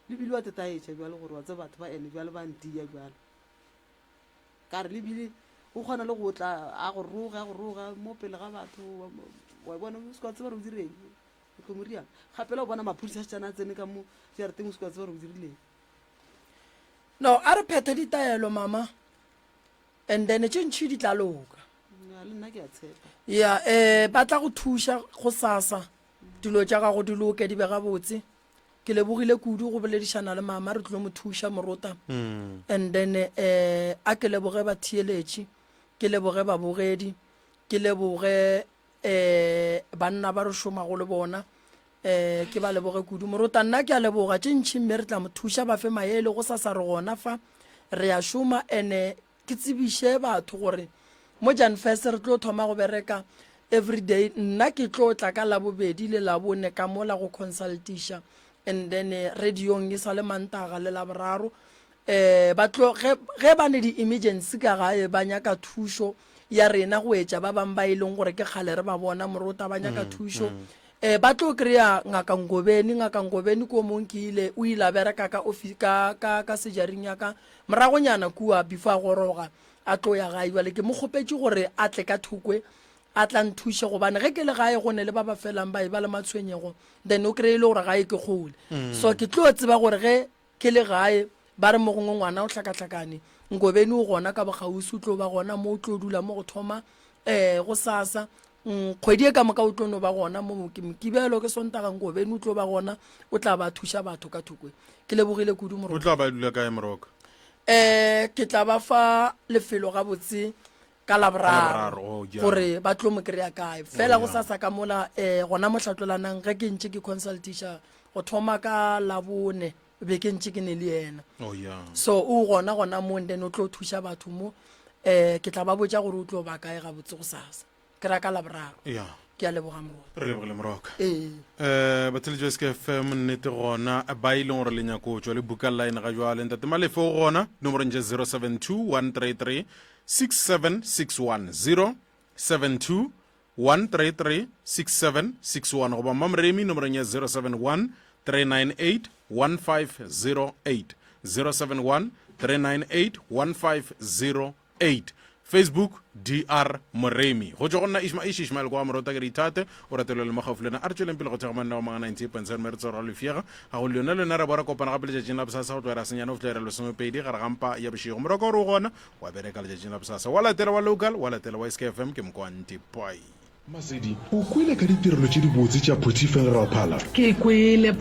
K: lebile wa tetaetša bjale gore wa tse batho ba ene bjale ba ntia bjale ka re lebile o kgona le go tla a go roga mo pele ga batho wa bona o se ka tseba re o direng o tlo moriang gape le o bona maphodisa a tsena a tsene ka mo jareteng o se ka tseba re o dirileng
J: no a re phethe ditaelo mama and then tše ntšhi di tla loka
K: le nna ke a tshepa
J: ya ba tla go thuša go sasa dilo tša gago di loke di be gabotse ke lebogile kudu go boledišana le mama re tlo mo thuša morota and then a ke leboge ba thieletše ke leboge babogedi ke leboge banna ba re šomago le bona ke ba leboge kudu morota nna ke a leboga tše ntšhi mme re tla mo thuša ba fe maele go sasa re gona fa re a šoma ene ke tsebiše batho gore mo jan first re tlo thoma go bereka everyday nna ke tlo tla ka labobedi le labone ka mola go consultiša and then radiong e sa le mantaga le laboraro ge ba ne di-emergency ka gae ba nyaka thušo ya rena go etša ba bang ba e leng gore ke kgale re ba bona morota ba nyaka thušo ba tlo kry-a ngakangobeni ko mong ke ile o ile a bereka ka sejaring yaka moragonyana kua before a goroga a tlo ya gae bjale ke mo kgopetše gore a tle ka thokwe a tla nthuše gobane ge ke le gae go ne le ba ba felang ba e ba le matshwenyego then o kry-ile gore gae ke kgole so ke tlo tseba gore ge ke le gae ba re mo gongwe ngwana o hlakahlakane nkobeni o gona ka bogausi o tlo ba gona mo o tlo dula mo go thoma go sasa kgwedi e ka moka o tlo no ba gona mo mokibelo ke sontaga nkobeni o tlo ba gona o tla ba thuša batho ka thokwe ke lebogile kudu
A: o tla ba dula kae moroka
J: ke tla ba fa lefelo gabotse ka laboraro gore ba tlo mo kry-a kae fela go sasa ka mola gona motlhatlolanang ge ke ntše ke consultiša go thoma ka labone be ke ntše ke ne le yena so o gona mo then o tlo thuša batho mo ke tla ba botša gore o tlo ba kae gabotse go sasa ke ra ka laboraro ke a leboga moroko
A: re lebogile moroka batheletša SKFM nnete gona ba e leng gore le nyako tšwa le buka line ga jwale ntate malefe o gona nomorong je 072 133 6761 072 133 6761 goba mamremi nomorong ya 071 398 1508 071 398 1508 Facebook DR Moremi go tšwa go nna Ishmael kwa morota ke ditate o ratelo le magaufu lena a re tšweleng pele go thega manna wa mga 90.7 mere tsoro le fiega ga go lona lena re bora kopana gape letšatšing la bosasa go tloera senyana o flaela lesomepedi gare gampa ya bošego moroko gore o gona wa bereka letšatšing la bosasa wa latela wa local wa latela wa SKFM ke mokwanti pai
O: Masedi o kwele ka ditirelo tše di botse tša Potchefstroom Phala
P: ke kwele